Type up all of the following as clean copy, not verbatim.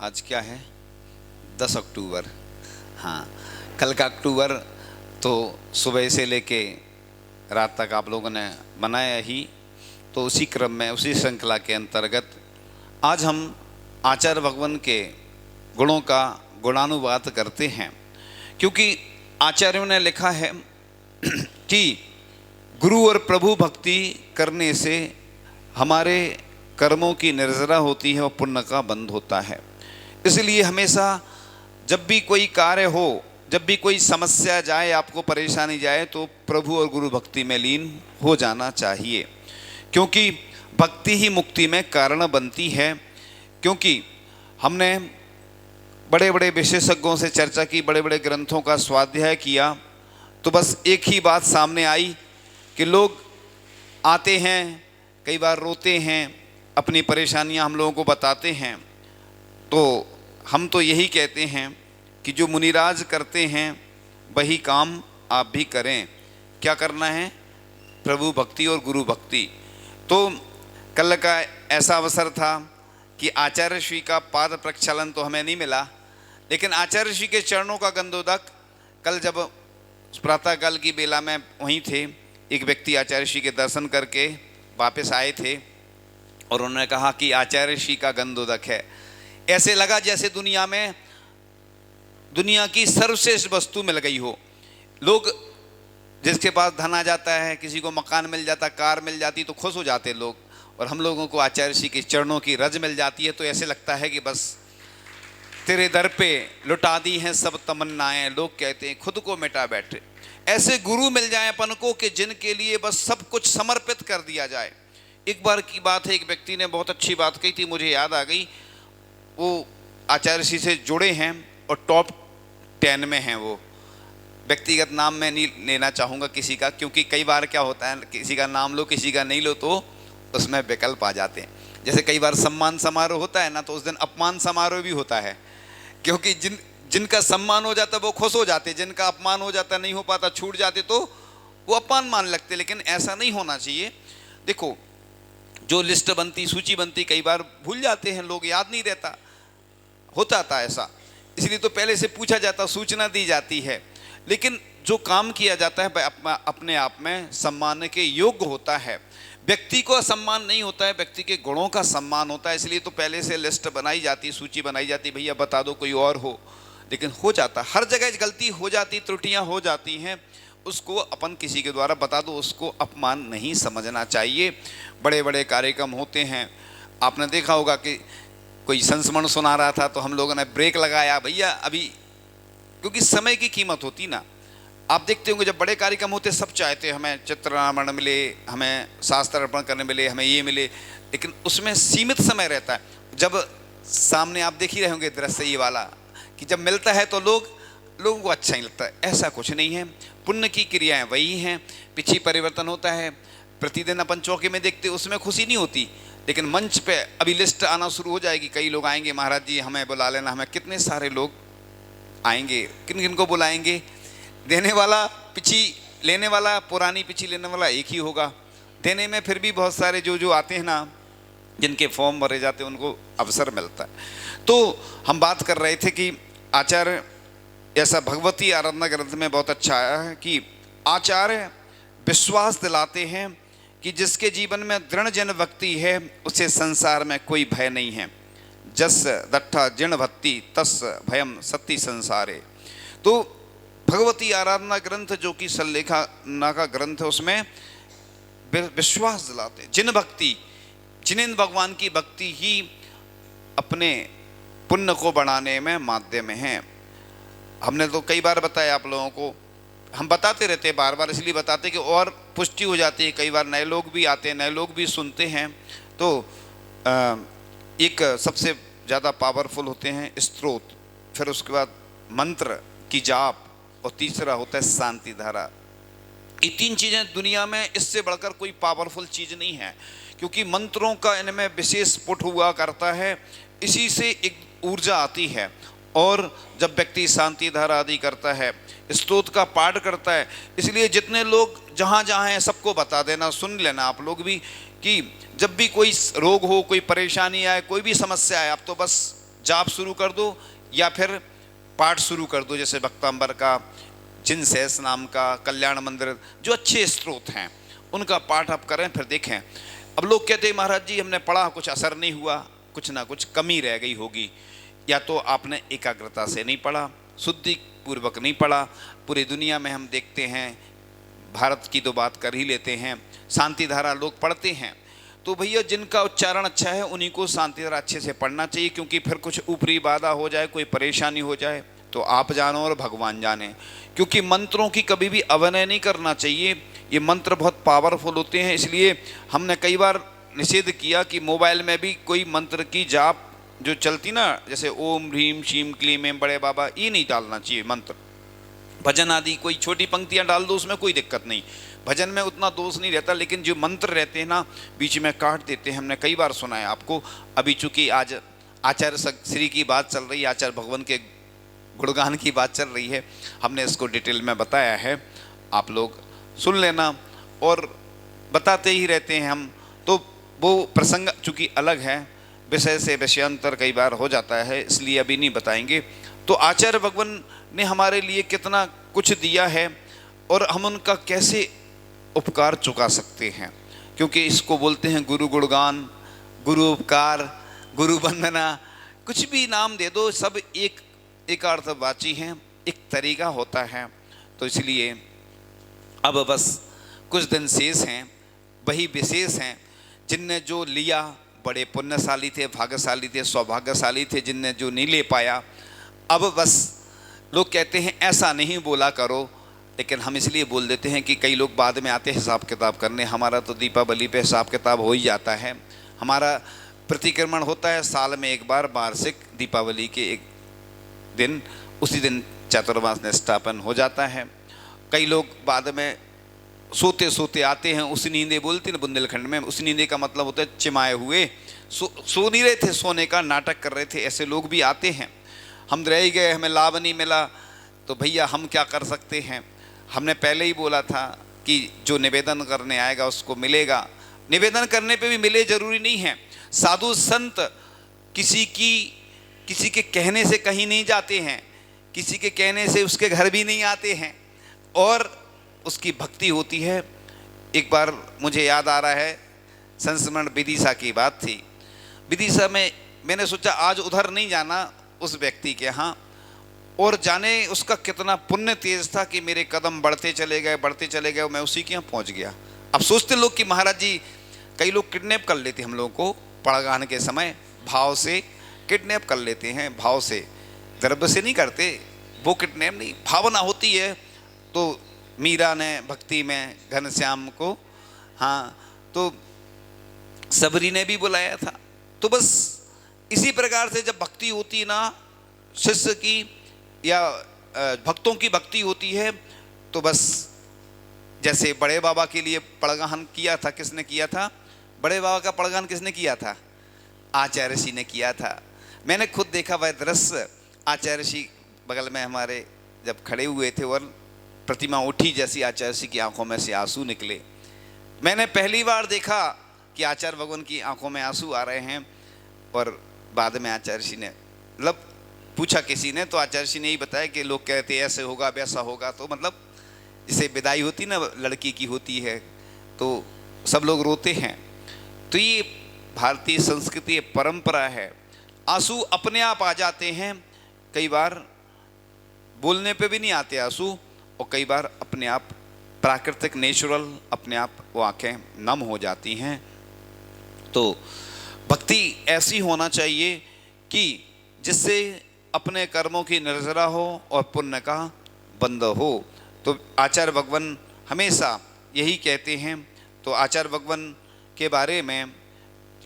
आज क्या है? 10 अक्टूबर। हाँ, कल का अक्टूबर तो सुबह से लेके रात तक आप लोगों ने मनाया ही। तो उसी क्रम में, उसी श्रृंखला के अंतर्गत आज हम आचार्य भगवान के गुणों का गुणानुवाद करते हैं, क्योंकि आचार्यों ने लिखा है कि गुरु और प्रभु भक्ति करने से हमारे कर्मों की निर्जरा होती है और पुण्य का बंध होता है। इसलिए हमेशा जब भी कोई कार्य हो, जब भी कोई समस्या जाए, आपको परेशानी जाए, तो प्रभु और गुरु भक्ति में लीन हो जाना चाहिए, क्योंकि भक्ति ही मुक्ति में कारण बनती है। क्योंकि हमने बड़े बड़े विशेषज्ञों से चर्चा की, बड़े बड़े ग्रंथों का स्वाध्याय किया, तो बस एक ही बात सामने आई कि लोग आते हैं, कई बार रोते हैं, अपनी परेशानियां हम लोगों को बताते हैं। तो हम तो यही कहते हैं कि जो मुनिराज करते हैं वही काम आप भी करें। क्या करना है? प्रभु भक्ति और गुरु भक्ति। तो कल का ऐसा अवसर था कि आचार्य श्री का पाद प्रक्षालन तो हमें नहीं मिला, लेकिन आचार्य श्री के चरणों का गंधोदक कल जब प्रातःकाल की बेला में वहीं थे, एक व्यक्ति आचार्य श्री के दर्शन करके वापस आए थे और उन्होंने कहा कि आचार्य श्री का गंधोदक है। ऐसे लगा जैसे दुनिया में दुनिया की सर्वश्रेष्ठ वस्तु मिल गई हो। लोग, जिसके पास धन आ जाता है, किसी को मकान मिल जाता, कार मिल जाती, तो खुश हो जाते लोग, और हम लोगों को आचार्य श्री के चरणों की रज मिल जाती है तो ऐसे लगता है कि बस तेरे दर पे लुटा दी हैं सब तमन्नाएं। लोग कहते हैं खुद को मिटा बैठे। ऐसे गुरु मिल जाए अपन को कि जिनके लिए बस सब कुछ समर्पित कर दिया जाए। एक बार की बात है, एक व्यक्ति ने बहुत अच्छी बात कही थी, मुझे याद आ गई। वो आचार्य श्री से जुड़े हैं और टॉप 10 में हैं। वो व्यक्तिगत नाम मैं नहीं लेना चाहूँगा किसी का, क्योंकि कई बार क्या होता है, किसी का नाम लो, किसी का नहीं लो, तो उसमें विकल्प आ जाते हैं। जैसे कई बार सम्मान समारोह होता है ना, तो उस दिन अपमान समारोह भी होता है, क्योंकि जिनका सम्मान हो जाता है वो खुश हो जाते, जिनका अपमान हो जाता, नहीं हो पाता, छूट जाते, तो वो अपमान मान लगते। लेकिन ऐसा नहीं होना चाहिए। देखो, जो लिस्ट बनती, सूची बनती, कई बार भूल जाते हैं लोग, याद नहीं रहता, होता था ऐसा। इसलिए तो पहले से पूछा जाता, सूचना दी जाती है। लेकिन जो काम किया जाता है अपने आप में सम्मान के योग्य होता है। व्यक्ति को सम्मान नहीं होता है, व्यक्ति के गुणों का सम्मान होता है। इसलिए तो पहले से लिस्ट बनाई जाती, सूची बनाई जाती, भैया बता दो कोई और हो। लेकिन हो जाता, हर जगह गलती हो जाती, त्रुटियां हो जाती हैं, उसको अपन किसी के द्वारा बता दो, उसको अपमान नहीं समझना चाहिए। बड़े बड़े कार्यक्रम होते हैं, आपने देखा होगा कि कोई संस्मरण सुना रहा था तो हम लोगों ने ब्रेक लगाया, भैया अभी, क्योंकि समय की कीमत होती ना। आप देखते होंगे जब बड़े कार्यक्रम होते, सब चाहते हैं हमें चित्रामण मिले, हमें शास्त्र अर्पण करने मिले, हमें ये मिले, लेकिन उसमें सीमित समय रहता है। जब सामने आप देख ही रहे होंगे दृश्य ये वाला, कि जब मिलता है तो लोगों को अच्छा ही लगता है। ऐसा कुछ नहीं है, पुण्य की क्रियाएं वही हैं, पीछे परिवर्तन होता है। प्रतिदिन अपन चौके में देखते, उसमें खुशी नहीं होती, लेकिन मंच पे अभी लिस्ट आना शुरू हो जाएगी, कई लोग आएंगे, महाराज जी हमें बुला लेना, हमें, कितने सारे लोग आएंगे, किन किन को बुलाएंगे? देने वाला, पिछी लेने वाला, पुरानी पिछी लेने वाला एक ही होगा। देने में फिर भी बहुत सारे जो आते हैं ना, जिनके फॉर्म भरे जाते हैं, उनको अवसर मिलता है। तो हम बात कर रहे थे कि आचार्य, ऐसा भगवती आराधना ग्रंथ में बहुत अच्छा आया है कि आचार्य विश्वास दिलाते हैं कि जिसके जीवन में दृढ़ जन भक्ति है, उसे संसार में कोई भय नहीं है। जस दट्ठा जिण भक्ति तस भयम सत्य संसारे। तो भगवती आराधना ग्रंथ जो कि सल्लेखना का ग्रंथ है, उसमें विश्वास दिलाते, जिन भक्ति, जिन भगवान की भक्ति ही अपने पुण्य को बढ़ाने में माध्यम है। हमने तो कई बार बताया आप लोगों को, हम बताते रहते हैं, बार बार इसलिए बताते कि और पुष्टि हो जाती है। कई बार नए लोग भी आते हैं, नए लोग भी सुनते हैं। तो एक सबसे ज़्यादा पावरफुल होते हैं स्तोत्र, फिर उसके बाद मंत्र की जाप, और तीसरा होता है शांति धारा। ये 3 चीज़ें दुनिया में, इससे बढ़कर कोई पावरफुल चीज़ नहीं है, क्योंकि मंत्रों का इनमें विशेष पुट हुआ करता है, इसी से एक ऊर्जा आती है। और जब व्यक्ति शांति धारा आदि करता है, स्तोत्र का पाठ करता है, इसलिए जितने लोग जहाँ जहाँ हैं सबको बता देना, सुन लेना आप लोग भी, कि जब भी कोई रोग हो, कोई परेशानी आए, कोई भी समस्या आए, आप तो बस जाप शुरू कर दो या फिर पाठ शुरू कर दो, जैसे भक्तांबर का, जिन सहस नाम का, कल्याण मंदिर, जो अच्छे स्रोत हैं उनका पाठ आप करें, फिर देखें। अब लोग कहते हैं महाराज जी हमने पढ़ा कुछ असर नहीं हुआ, कुछ ना कुछ कमी रह गई होगी, या तो आपने एकाग्रता से नहीं पढ़ा, शुद्धि पूर्वक नहीं पढ़ा। पूरी दुनिया में हम देखते हैं, भारत की तो बात कर ही लेते हैं, शांति धारा लोग पढ़ते हैं, तो भैया जिनका उच्चारण अच्छा है उन्हीं को शांति धारा अच्छे से पढ़ना चाहिए, क्योंकि फिर कुछ ऊपरी बाधा हो जाए, कोई परेशानी हो जाए तो आप जानो और भगवान जाने। क्योंकि मंत्रों की कभी भी अवनय नहीं करना चाहिए, ये मंत्र बहुत पावरफुल होते हैं, इसलिए हमने कई बार निषेध किया कि मोबाइल में भी कोई मंत्र की जाप जो चलती ना, जैसे ओम ह्रीम श्रीम क्लीम एम बड़े बाबा, ये नहीं डालना चाहिए मंत्र। भजन आदि कोई छोटी पंक्तियां डाल दो, उसमें कोई दिक्कत नहीं, भजन में उतना दोष नहीं रहता, लेकिन जो मंत्र रहते हैं ना बीच में काट देते हैं, हमने कई बार सुना है आपको। अभी चूंकि आज आचार्य श्री की बात चल रही है, आचार्य भगवान के गुणगान की बात चल रही है, हमने इसको डिटेल में बताया है, आप लोग सुन लेना, और बताते ही रहते हैं हम, तो वो प्रसंग चूंकि अलग है, विषय से विषयांतर कई बार हो जाता है, इसलिए अभी नहीं बताएंगे। तो आचार्य भगवान ने हमारे लिए कितना कुछ दिया है और हम उनका कैसे उपकार चुका सकते हैं, क्योंकि इसको बोलते हैं गुरु गुणगान, गुरु उपकार, गुरु वंदना, कुछ भी नाम दे दो, सब एक अर्थवाची हैं, एक तरीका होता है। तो इसलिए अब बस कुछ दिन शेष हैं, वही विशेष हैं जिनने जो लिया बड़े पुण्यशाली थे, भाग्यशाली थे, सौभाग्यशाली थे, जिनने जो नहीं ले पाया। अब बस लोग कहते हैं ऐसा नहीं बोला करो, लेकिन हम इसलिए बोल देते हैं कि कई लोग बाद में आते हैं हिसाब किताब करने, हमारा तो दीपावली पे हिसाब किताब हो ही जाता है, हमारा प्रतिक्रमण होता है साल में एक बार, वार्षिक दीपावली के एक दिन, उसी दिन चातुर्मास निष्ठापन हो जाता है। कई लोग बाद में सोते सोते आते हैं, उस नींदे बोलते हैं बुंदेलखंड में, उस नींदे का मतलब होता है चिमाए हुए, सो नहीं रहे थे, सोने का नाटक कर रहे थे, ऐसे लोग भी आते हैं। हम रह ही गए, हमें लाभ नहीं मिला, तो भैया हम क्या कर सकते हैं। हमने पहले ही बोला था कि जो निवेदन करने आएगा उसको मिलेगा, निवेदन करने पे भी मिले जरूरी नहीं है। साधु संत किसी के कहने से कहीं नहीं जाते हैं, किसी के कहने से उसके घर भी नहीं आते हैं, और उसकी भक्ति होती है। एक बार मुझे याद आ रहा है, संस्मरण विदिशा की बात थी, विदिशा में मैंने सोचा आज उधर नहीं जाना उस व्यक्ति के यहाँ, और जाने उसका कितना पुण्य तेज था कि मेरे कदम बढ़ते चले गए, मैं उसी के यहाँ पहुँच गया। अब सोचते लोग कि महाराज जी, कई लोग किडनैप कर लेते हम लोगों को पड़गान के समय, भाव से किडनैप कर लेते हैं, भाव से, द्रव्य से नहीं करते, वो किडनैप नहीं, भावना होती है। तो मीरा ने भक्ति में घनश्याम को, हाँ, तो सबरी ने भी बुलाया था। तो बस इसी प्रकार से जब भक्ति होती ना, शिष्य की या भक्तों की भक्ति होती है, तो बस जैसे बड़े बाबा के लिए पड़गान किया था, किसने किया था? बड़े बाबा का पड़गान किसने किया था? आचार्य ऋषि ने किया था। मैंने खुद देखा वह दृश्य, आचार्य ऋषि बगल में हमारे जब खड़े हुए थे और प्रतिमा उठी, जैसी आचार्य ऋषि की आंखों में से आंसू निकले। मैंने पहली बार देखा कि आचार्य भगवान की आंखों में आंसू आ रहे हैं, और बाद में आचार्य ऋषि ने मतलब पूछा किसी ने, तो आचार्य ऋषि ने ही बताया कि लोग कहते ऐसे होगा वैसा होगा, तो मतलब जिसे विदाई होती ना लड़की की होती है, तो सब लोग रोते हैं। तो ये भारतीय संस्कृति परंपरा है, आंसू अपने आप आ जाते हैं, कई बार बोलने पे भी नहीं आते आंसू, और कई बार अपने आप प्राकृतिक नेचुरल अपने आप वो आंखें नम हो जाती हैं। तो भक्ति ऐसी होना चाहिए कि जिससे अपने कर्मों की निर्जरा हो और पुण्य का बंध हो। तो आचार्य भगवान हमेशा यही कहते हैं। तो आचार्य भगवान के बारे में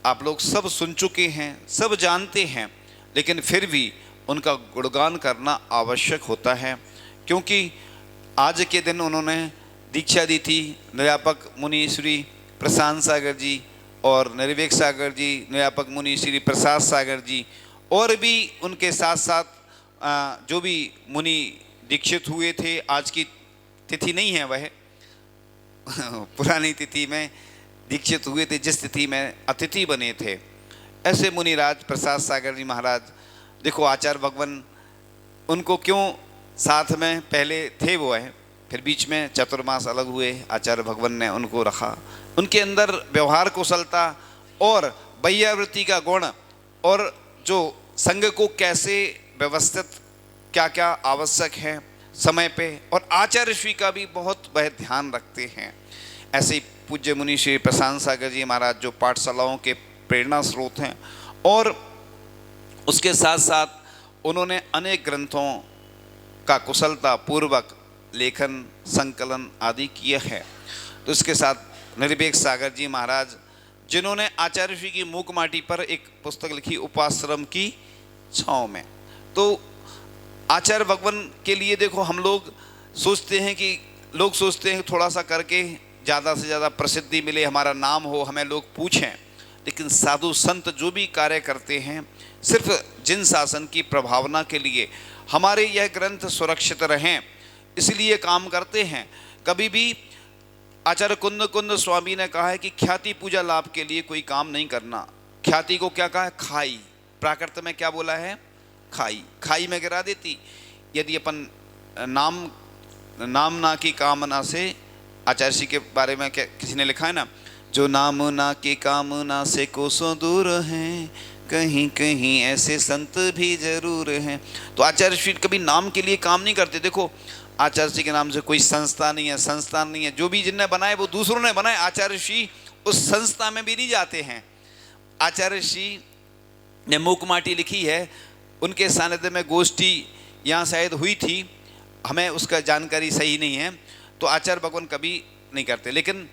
आप लोग सब सुन चुके हैं, सब जानते हैं, लेकिन फिर भी उनका गुणगान करना आवश्यक होता है, क्योंकि आज के दिन उन्होंने दीक्षा दी थी निर्व्यापक मुनि श्री प्रशांत सागर जी और निर्विवेक सागर जी, निर्व्यापक मुनि श्री प्रसाद सागर जी, और भी उनके साथ साथ जो भी मुनि दीक्षित हुए थे। आज की तिथि नहीं है वह पुरानी तिथि में दीक्षित हुए थे, जिस तिथि में अतिथि बने थे। ऐसे मुनिराज प्रसाद सागर जी महाराज, देखो आचार्य भगवान उनको क्यों साथ में पहले थे वो है, फिर बीच में चतुर्मास अलग हुए, आचार्य भगवान ने उनको रखा। उनके अंदर व्यवहार कुशलता और वैयावृत्ति का गुण और जो संघ को कैसे व्यवस्थित, क्या क्या आवश्यक है समय पे, और आचार्य श्री का भी बहुत वह ध्यान रखते हैं। ऐसे ही पूज्य मुनि श्री प्रशांत सागर जी महाराज जो पाठशालाओं के प्रेरणा स्रोत हैं, और उसके साथ साथ उन्होंने अनेक ग्रंथों का कुशलता पूर्वक लेखन संकलन आदि किया है। तो इसके साथ निर्भीक सागर जी महाराज जिन्होंने आचार्य श्री की मूक माटी पर एक पुस्तक लिखी उपाश्रम की छाँव में। तो आचार्य भगवान के लिए देखो हम लोग सोचते हैं कि थोड़ा सा करके ज़्यादा से ज़्यादा प्रसिद्धि मिले, हमारा नाम हो, हमें लोग पूछें, लेकिन साधु संत जो भी कार्य करते हैं सिर्फ जिन शासन की प्रभावना के लिए, हमारे यह ग्रंथ सुरक्षित रहें इसलिए काम करते हैं। कभी भी आचार्य कुंद स्वामी ने कहा है कि ख्याति पूजा लाभ के लिए कोई काम नहीं करना। ख्याति को क्या कहा है? खाई। प्राकृत में क्या बोला है? खाई में गिरा देती। यदि अपन नाम ना की कामना से, आचार्य जी के बारे में क्या किसी ने लिखा है ना, जो नाम ना की कामना से कोसों दूर हैं, कहीं कहीं ऐसे संत भी जरूर हैं। तो आचार्य श्री कभी नाम के लिए काम नहीं करते। देखो आचार्य श्री के नाम से कोई संस्थान नहीं है, जो भी जिनने बनाए वो दूसरों ने बनाए, आचार्य श्री उस संस्था में भी नहीं जाते हैं। आचार्य श्री ने मूक माटी लिखी है, उनके सानिध्य में गोष्ठी यहाँ शायद हुई थी, हमें उसका जानकारी सही नहीं है, तो आचार्य भगवान कभी नहीं करते। लेकिन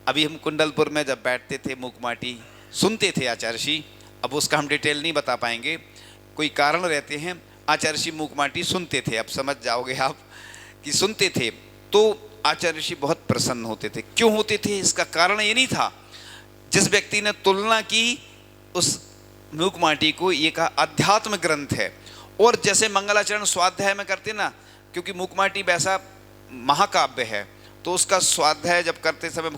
अभी हम कुंडलपुर में जब बैठते थे मूक माटी सुनते थे आचार्य श्री, अब उसका हम डिटेल नहीं बता पाएंगे, कोई कारण रहते हैं। आचार्य श्री मूक माटी सुनते थे, अब समझ जाओगे आप कि सुनते थे, तो आचार्य श्री बहुत प्रसन्न होते थे। क्यों होते थे? इसका कारण ये नहीं था, जिस व्यक्ति ने तुलना की उस मूक माटी को, ये कहा अध्यात्म ग्रंथ है। और जैसे मंगलाचरण स्वाध्याय में करते ना, क्योंकि मूक माटी वैसा महाकाव्य है, तो उसका स्वाध्याय जब करते समय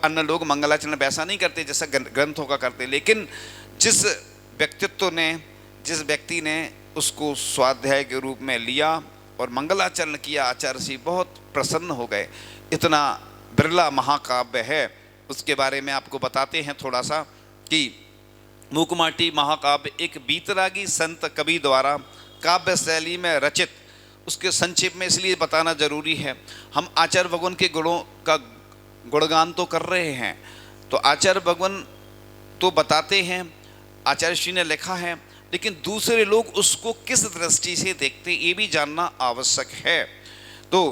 अन्य लोग मंगलाचरण वैसा नहीं करते जैसा ग्रंथों का करते, लेकिन जिस व्यक्ति ने उसको स्वाध्याय के रूप में लिया और मंगलाचरण किया, आचार्य जी बहुत प्रसन्न हो गए। इतना बिरला महाकाव्य है, उसके बारे में आपको बताते हैं थोड़ा सा कि मूक माटी महाकाव्य एक बीतरागी संत कवि द्वारा काव्य शैली में रचित, उसके संक्षेप में इसलिए बताना जरूरी है, हम आचार्य भगवान के गुणों का गुणगान तो कर रहे हैं, तो आचार्य भगवान तो बताते हैं, आचार्य श्री ने लिखा है, लेकिन दूसरे लोग उसको किस दृष्टि से देखते ये भी जानना आवश्यक है। तो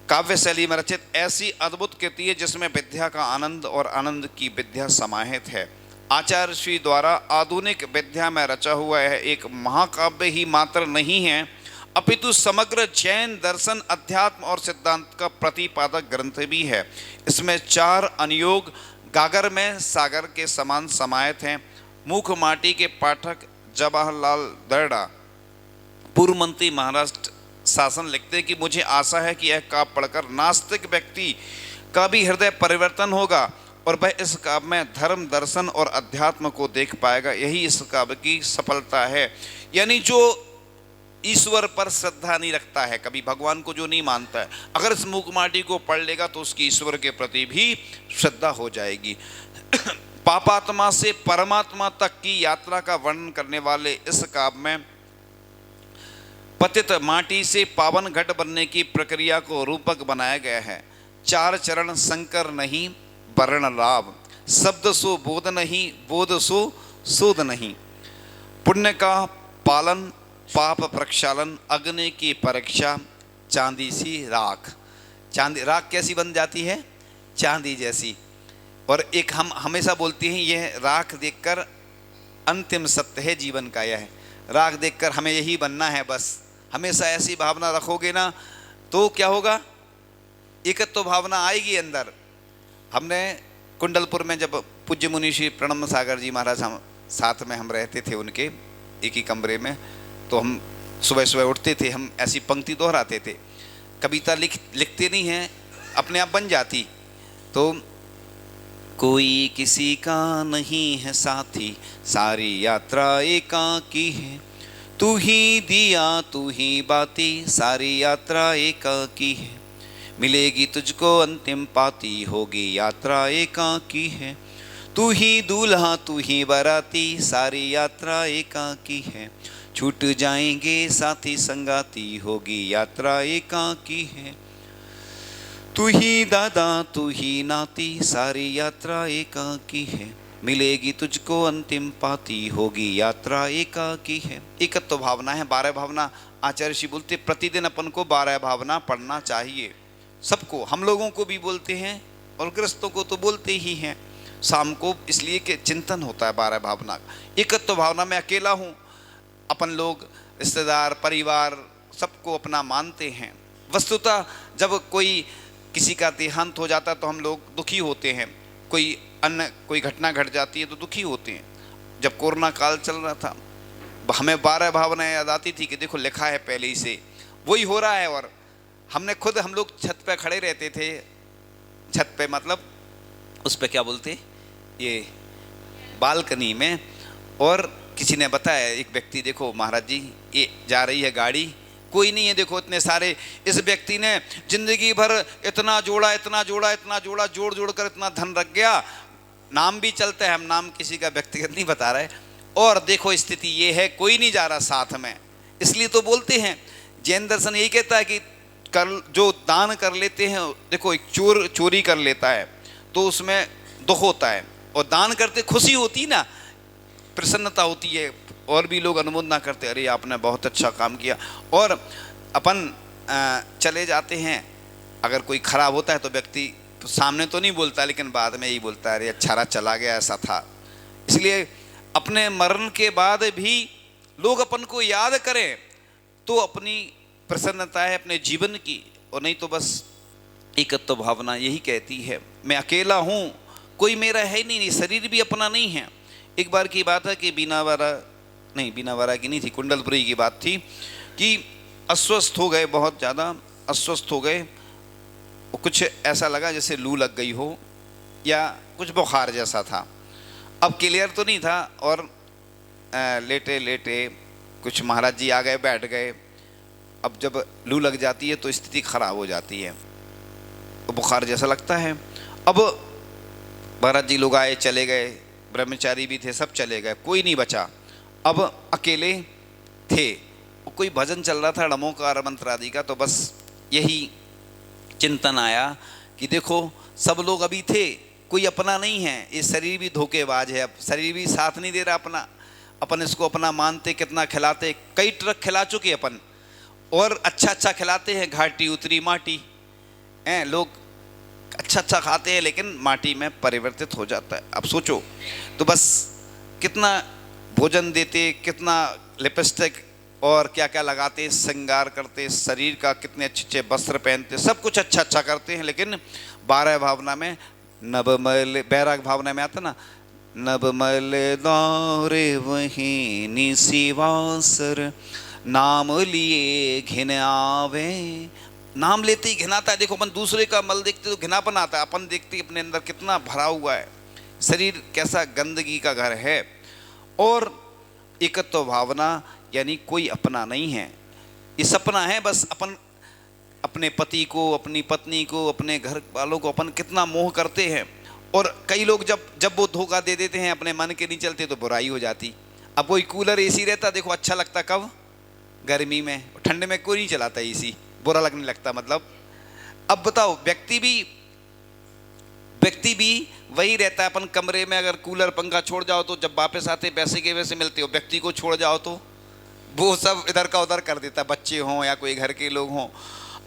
काव्य शैली में रचित ऐसी अद्भुत कृति है जिसमें विद्या का आनंद और आनंद की विद्या समाहित है। आचार्य श्री द्वारा आधुनिक विद्या में रचा हुआ है एक महाकाव्य ही मात्र नहीं है, अपितु समग्र जैन दर्शन, अध्यात्म और सिद्धांत का प्रतिपादक ग्रंथ भी है। इसमें 4 अनुयोग गागर में सागर के समान समाहित हैं। मूक माटी के पाठक जवाहरलाल दर्डा, पूर्व मंत्री महाराष्ट्र शासन, लिखते हैं कि मुझे आशा है कि यह काव्य पढ़कर नास्तिक व्यक्ति का भी हृदय परिवर्तन होगा और वह इस काव्य में धर्म, दर्शन और अध्यात्म को देख पाएगा। यही इस काव्य की सफलता है। यानी जो ईश्वर पर श्रद्धा नहीं रखता है, कभी भगवान को जो नहीं मानता है, अगर इस मूक माटी को पढ़ लेगा तो उसकी ईश्वर के प्रति भी श्रद्धा हो जाएगी। पापात्मा से परमात्मा तक की यात्रा का वर्णन करने वाले इस काव्य में पतित माटी से पावन घट बनने की प्रक्रिया को रूपक बनाया गया है। 4 चरण संकर नहीं वर्ण लाभ, शब्द सो बोध नहीं, बोध सो शोध नहीं, पुण्य का पालन, पाप प्रक्षालन, अग्नि की परीक्षा, चांदी सी राख। चांदी राख कैसी बन जाती है? चांदी जैसी। और एक हम हमेशा बोलते हैं यह राख देखकर अंतिम सत्य है जीवन का, यह राख देखकर हमें यही बनना है बस। हमेशा ऐसी भावना रखोगे ना तो क्या होगा? एकत्व भावना आएगी अंदर। हमने कुंडलपुर में जब पूज्य मुनि श्री प्रणम सागर जी महाराज हम साथ में हम रहते थे, उनके एक ही कमरे में, तो हम सुबह सुबह उठते थे, हम ऐसी पंक्ति दोहराते थे। कविता लिखते नहीं हैं, अपने आप बन जाती। तो कोई किसी का नहीं है साथी, सारी यात्रा एकाकी है, तू ही दिया तू ही बाती, सारी यात्रा एकाकी है। मिलेगी तुझको अंतिम पाती, होगी यात्रा एकाकी है। तू ही दूल्हा तू ही बाराती, सारी यात्रा एकाकी है। छूट जाएंगे साथी संगाती, होगी यात्रा एकाकी है। तू ही दादा तू ही नाती, सारी यात्रा एकाकी है। मिलेगी तुझको अंतिम पाती, होगी यात्रा एकाकी है। एकत्व भावना है, 12 भावना। आचार्य श्री बोलते प्रतिदिन अपन को 12 भावना पढ़ना चाहिए। सबको, हम लोगों को भी बोलते हैं और गृहस्थों को तो बोलते ही हैं शाम को, इसलिए कि चिंतन होता है 12 भावना। एकत्व भावना में अकेला हूँ, अपन लोग रिश्तेदार परिवार सबको अपना मानते हैं। वस्तुतः जब कोई किसी का देहांत हो जाता तो हम लोग दुखी होते हैं, कोई घटना घट जाती है तो दुखी होते हैं। जब कोरोना काल चल रहा था, हमें 12 भावनाएं याद आती थी कि देखो लिखा है पहले ही से, वही हो रहा है। और हम लोग छत पे खड़े रहते थे, छत पे मतलब उस पे क्या बोलते, ये बालकनी में, और किसी ने बताया, एक व्यक्ति, देखो महाराज जी ये जा रही है गाड़ी, कोई नहीं है, देखो इतने सारे, इस व्यक्ति ने जिंदगी भर इतना जोड़ा इतना जोड़ा इतना जोड़ा, जोड़ जोड़ कर इतना धन रख गया। नाम भी चलता है, हम नाम किसी का व्यक्तिगत नहीं बता रहे, और देखो स्थिति ये है, कोई नहीं जा रहा साथ में। इसलिए तो बोलते हैं, जैन दर्शन यही कहता है कि जो दान कर लेते हैं, देखो एक चोर चोरी कर लेता है तो उसमें दुख होता है, और दान करते खुशी होती ना, प्रसन्नता होती है, और भी लोग अनुमोदना करते, अरे आपने बहुत अच्छा काम किया। और अपन चले जाते हैं, अगर कोई खराब होता है तो व्यक्ति तो सामने तो नहीं बोलता, लेकिन बाद में यही बोलता है, अरे अच्छा रहा, चला गया, ऐसा था। इसलिए अपने मरण के बाद भी लोग अपन को याद करें तो अपनी प्रसन्नता है अपने जीवन की, और नहीं तो बस एकत्व भावना यही कहती है मैं अकेला हूँ, कोई मेरा है नहीं, शरीर भी अपना नहीं है। एक बार की बात है कि बीनावारा की नहीं थी, कुंडलपुरी की बात थी कि अस्वस्थ हो गए, बहुत ज़्यादा अस्वस्थ हो गए, कुछ ऐसा लगा जैसे लू लग गई हो या कुछ बुखार जैसा था। अब क्लियर तो नहीं था, और लेटे लेटे कुछ महाराज जी आ गए, बैठ गए। अब जब लू लग जाती है तो स्थिति खराब हो जाती है, तो बुखार जैसा लगता है। अब महाराज जी लोग आए, चले गए, ब्रह्मचारी भी थे, सब चले गए, कोई नहीं बचा। अब अकेले थे, कोई भजन चल रहा था नमोकार मंत्र आदि का, तो बस यही चिंतन आया कि देखो सब लोग अभी थे, कोई अपना नहीं है, ये शरीर भी धोखेबाज है, अब शरीर भी साथ नहीं दे रहा अपन इसको अपना मानते, कितना खिलाते, कई ट्रक खिला चुके अपन, और अच्छा खिलाते हैं, घाटी उतरी माटी हैं, लोग अच्छा खाते हैं लेकिन माटी में परिवर्तित हो जाता है। अब सोचो तो बस कितना भोजन देते, कितना लिपस्टिक और क्या क्या लगाते, श्रृंगार करते, शरीर का कितने अच्छे वस्त्र पहनते, सब कुछ अच्छा करते हैं, लेकिन 12 भावना में नवमल, बैराग भावना में आता ना, नवमल दौरे वही निशिवासर, नाम लिए घिन आवे। नाम लेते ही घिनाता है। देखो अपन दूसरे का मल देखते तो घिनापन आता है, अपन देखते अपने अंदर कितना भरा हुआ है, शरीर कैसा गंदगी का घर है। और एकत्व भावना यानी कोई अपना नहीं है, ये सपना है बस। अपन अपने पति को, अपनी पत्नी को, अपने घर वालों को अपन कितना मोह करते हैं, और कई लोग जब वो धोखा दे देते हैं, अपने मन के नहीं चलते तो बुराई हो जाती। अब कोई कूलर एसी रहता, देखो अच्छा लगता कब, गर्मी में, ठंडे में कोई नहीं चलाता एसी, बुरा लगने लगता। मतलब अब बताओ, व्यक्ति भी वही रहता है। अपन कमरे में अगर कूलर पंखा छोड़ जाओ तो जब वापस आते वैसे के वैसे मिलते हो, व्यक्ति को छोड़ जाओ तो वो सब इधर का उधर कर देता है, बच्चे हों या कोई घर के लोग हों।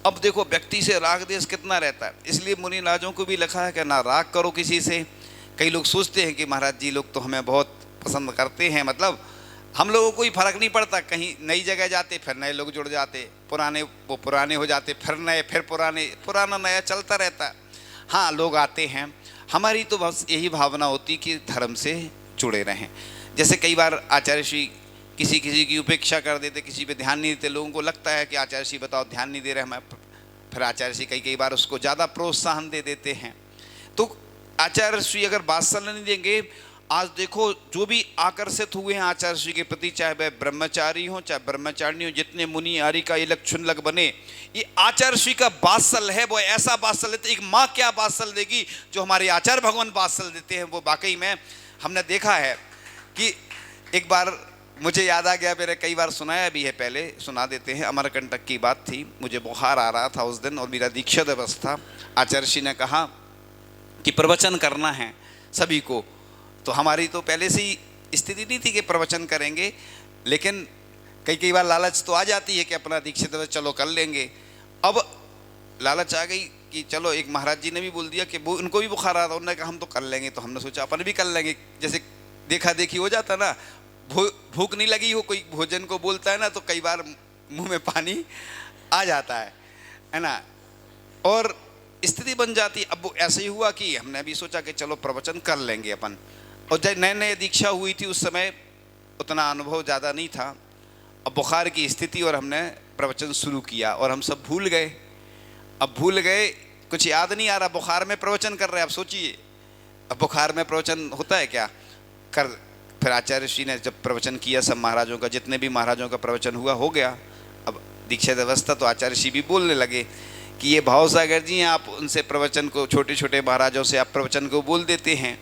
अब देखो व्यक्ति से राग देश कितना रहता है। इसलिए मुनि राजों को भी लिखा है कि ना राग करो किसी से। कई लोग सोचते हैं कि महाराज जी लोग तो हमें बहुत पसंद करते हैं, मतलब हम लोगों को कोई फर्क नहीं पड़ता, कहीं नई जगह जाते फिर नए लोग जुड़ जाते, पुराने हो जाते, फिर नए, फिर पुराना नया चलता रहता है। हाँ, लोग आते हैं, हमारी तो बस यही भावना होती कि धर्म से जुड़े रहें। जैसे कई बार आचार्य श्री किसी की उपेक्षा कर देते, किसी पे ध्यान नहीं देते, लोगों को लगता है कि आचार्य श्री बताओ ध्यान नहीं दे रहे हमें, फिर आचार्य श्री कई बार उसको ज़्यादा प्रोत्साहन दे देते हैं। तो आचार्य श्री अगर वात्सल्य नहीं देंगे, आज देखो जो भी आकर्षित हुए हैं आचार्य श्री के प्रति, चाहे वह ब्रह्मचारी हो चाहे ब्रह्मचारिणी हो, जितने मुनि आर्य का इलक छुनलक बने, ये आचार्य श्री का वात्सल है। वो ऐसा वात्सल देते, एक माँ क्या वात्सल देगी जो हमारे आचार्य भगवान वात्सल देते हैं, वो वाकई में हमने देखा है। कि एक बार मुझे याद आ गया, मेरे कई बार सुनाया भी है, पहले सुना देते हैं। अमरकंटक की बात थी, मुझे बुखार आ रहा था उस दिन और मेरा दीक्षा दिवस था। आचार्य श्री ने कहा कि प्रवचन करना है सभी को। तो हमारी तो पहले से ही स्थिति नहीं थी कि प्रवचन करेंगे, लेकिन कई बार लालच तो आ जाती है कि अपना दीक्षित दिवस चलो कर लेंगे। अब लालच आ गई कि चलो, एक महाराज जी ने भी बोल दिया कि वो उनको भी बुखार आ रहा था, उन्होंने कहा हम तो कर लेंगे। तो हमने सोचा अपन भी कर लेंगे, जैसे देखा देखी हो जाता ना। भूख नहीं लगी हो, कोई भोजन को बोलता है ना, तो कई बार मुंह में पानी आ जाता है ना, और स्थिति बन जाती। अब वो ऐसे ही हुआ कि हमने भी सोचा कि चलो प्रवचन कर लेंगे अपन। और जब नए नए दीक्षा हुई थी उस समय उतना अनुभव ज़्यादा नहीं था। अब बुखार की स्थिति और हमने प्रवचन शुरू किया और हम सब भूल गए। अब भूल गए, कुछ याद नहीं आ रहा, बुखार में प्रवचन कर रहे हैं। अब सोचिए, अब बुखार में प्रवचन होता है क्या? फिर आचार्य श्री ने जब प्रवचन किया, सब महाराजों का, जितने भी महाराजों का प्रवचन हुआ हो गया। अब दीक्षा व्यवस्था, तो आचार्य श्री भी बोलने लगे कि ये भाव सागर जी हैं, आप उनसे प्रवचन को, छोटे छोटे महाराजों से आप प्रवचन को बोल देते हैं।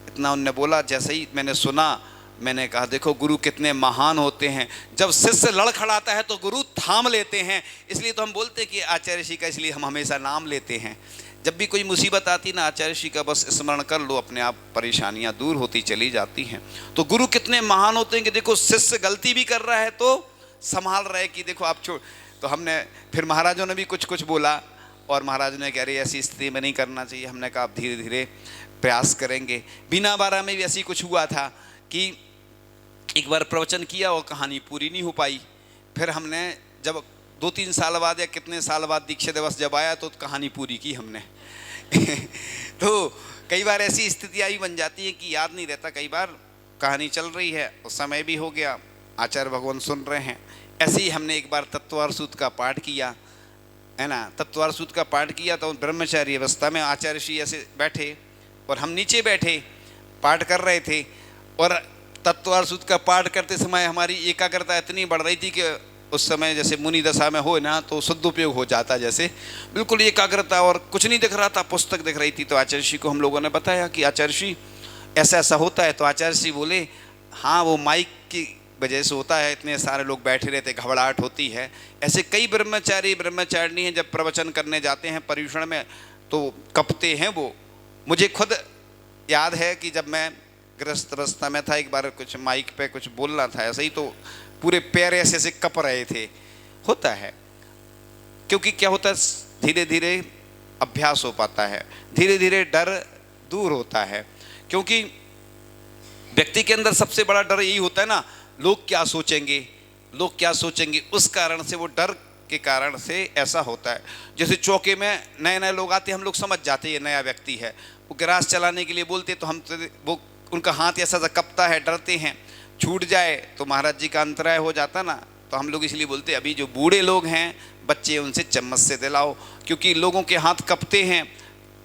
इतना उनने बोला, जैसे ही मैंने सुना, मैंने कहा देखो गुरु कितने महान होते हैं, जब शिष्य लड़खड़ाता है तो गुरु थाम लेते हैं। इसलिए तो हम बोलते हैं कि आचार्य श्री का, इसलिए हम हमेशा नाम लेते हैं। जब भी कोई मुसीबत आती ना, आचार्य श्री का बस स्मरण कर लो, अपने आप परेशानियां दूर होती चली जाती हैं। तो गुरु कितने महान होते हैं कि देखो शिष्य गलती भी कर रहा है तो संभाल रहे कि देखो आप छोड़। तो हमने फिर महाराजों ने भी कुछ कुछ बोला और महाराज ने कह रही ऐसी स्थिति में नहीं करना चाहिए। हमने कहा आप धीरे धीरे प्रयास करेंगे। बीना बारा में भी ऐसी कुछ हुआ था कि एक बार प्रवचन किया और कहानी पूरी नहीं हो पाई। फिर हमने जब 2-3 साल बाद या कितने साल बाद दीक्षा दिवस जब आया तो कहानी पूरी की हमने। तो कई बार ऐसी स्थितियाँ भी बन जाती है कि याद नहीं रहता। कई बार कहानी चल रही है, उस समय भी हो गया, आचार्य भगवान सुन रहे हैं। ऐसे ही हमने एक बार तत्वार सूत का पाठ किया, है ना। तत्वार सूत का पाठ किया तो ब्रह्मचारी अवस्था में आचार्य श्री ऐसे बैठे और हम नीचे बैठे पाठ कर रहे थे। और तत्वार सूत का पाठ करते समय हमारी एकाग्रता इतनी बढ़ रही थी कि उस समय जैसे मुनि दशा में हो ना, तो सदुपयोग हो जाता, जैसे बिल्कुल एकाग्रता, और कुछ नहीं दिख रहा था, पुस्तक दिख रही थी। तो आचार्य श्री को हम लोगों ने बताया कि आचार्य श्री ऐसा ऐसा होता है। तो आचार्य श्री बोले हाँ, वो माइक की वजह से होता है, इतने सारे लोग बैठे रहते, घबराहट होती है। ऐसे कई ब्रह्मचारी ब्रह्मचारिणी हैं, जब प्रवचन करने जाते हैं पर्यूषण में तो कपते हैं वो। मुझे खुद याद है कि जब मैं ग्रस्त अवस्था में था, एक बार कुछ माइक पे कुछ बोलना था, ऐसे ही तो पूरे पैर ऐसे ऐसे कप रहे थे। होता है, क्योंकि क्या होता है, धीरे धीरे अभ्यास हो पाता है, धीरे धीरे डर दूर होता है। क्योंकि व्यक्ति के अंदर सबसे बड़ा डर यही होता है ना, लोग क्या सोचेंगे, लोग क्या सोचेंगे। उस कारण से, वो डर के कारण से ऐसा होता है। जैसे चौके में नए नए लोग आते हैं, हम लोग समझ जाते हैं ये नया व्यक्ति है, वो गिलास चलाने के लिए बोलते तो हम तो वो उनका हाथ ऐसा सा कपता है, डरते हैं छूट जाए तो महाराज जी का अंतराय हो जाता ना। तो हम लोग इसलिए बोलते अभी जो बूढ़े लोग हैं, बच्चे, उनसे चम्मच से दिलाओ, क्योंकि लोगों के हाथ कपते हैं,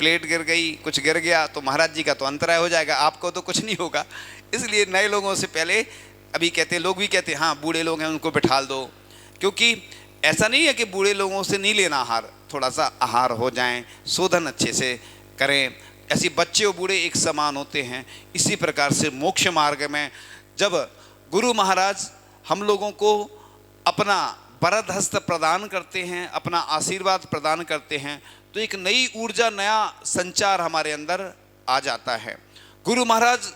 प्लेट गिर गई, कुछ गिर गया तो महाराज जी का तो अंतराय हो जाएगा, आपको तो कुछ नहीं होगा। इसलिए नए लोगों से पहले अभी कहते, लोग भी कहते हाँ बूढ़े लोग हैं उनको बिठाल दो। क्योंकि ऐसा नहीं है कि बूढ़े लोगों से नहीं लेना आहार, थोड़ा सा आहार हो जाए, शोधन अच्छे से करें। ऐसी बच्चे और बूढ़े एक समान होते हैं। इसी प्रकार से मोक्ष मार्ग में जब गुरु महाराज हम लोगों को अपना वरद हस्त प्रदान करते हैं, अपना आशीर्वाद प्रदान करते हैं, तो एक नई ऊर्जा, नया संचार हमारे अंदर आ जाता है। गुरु महाराज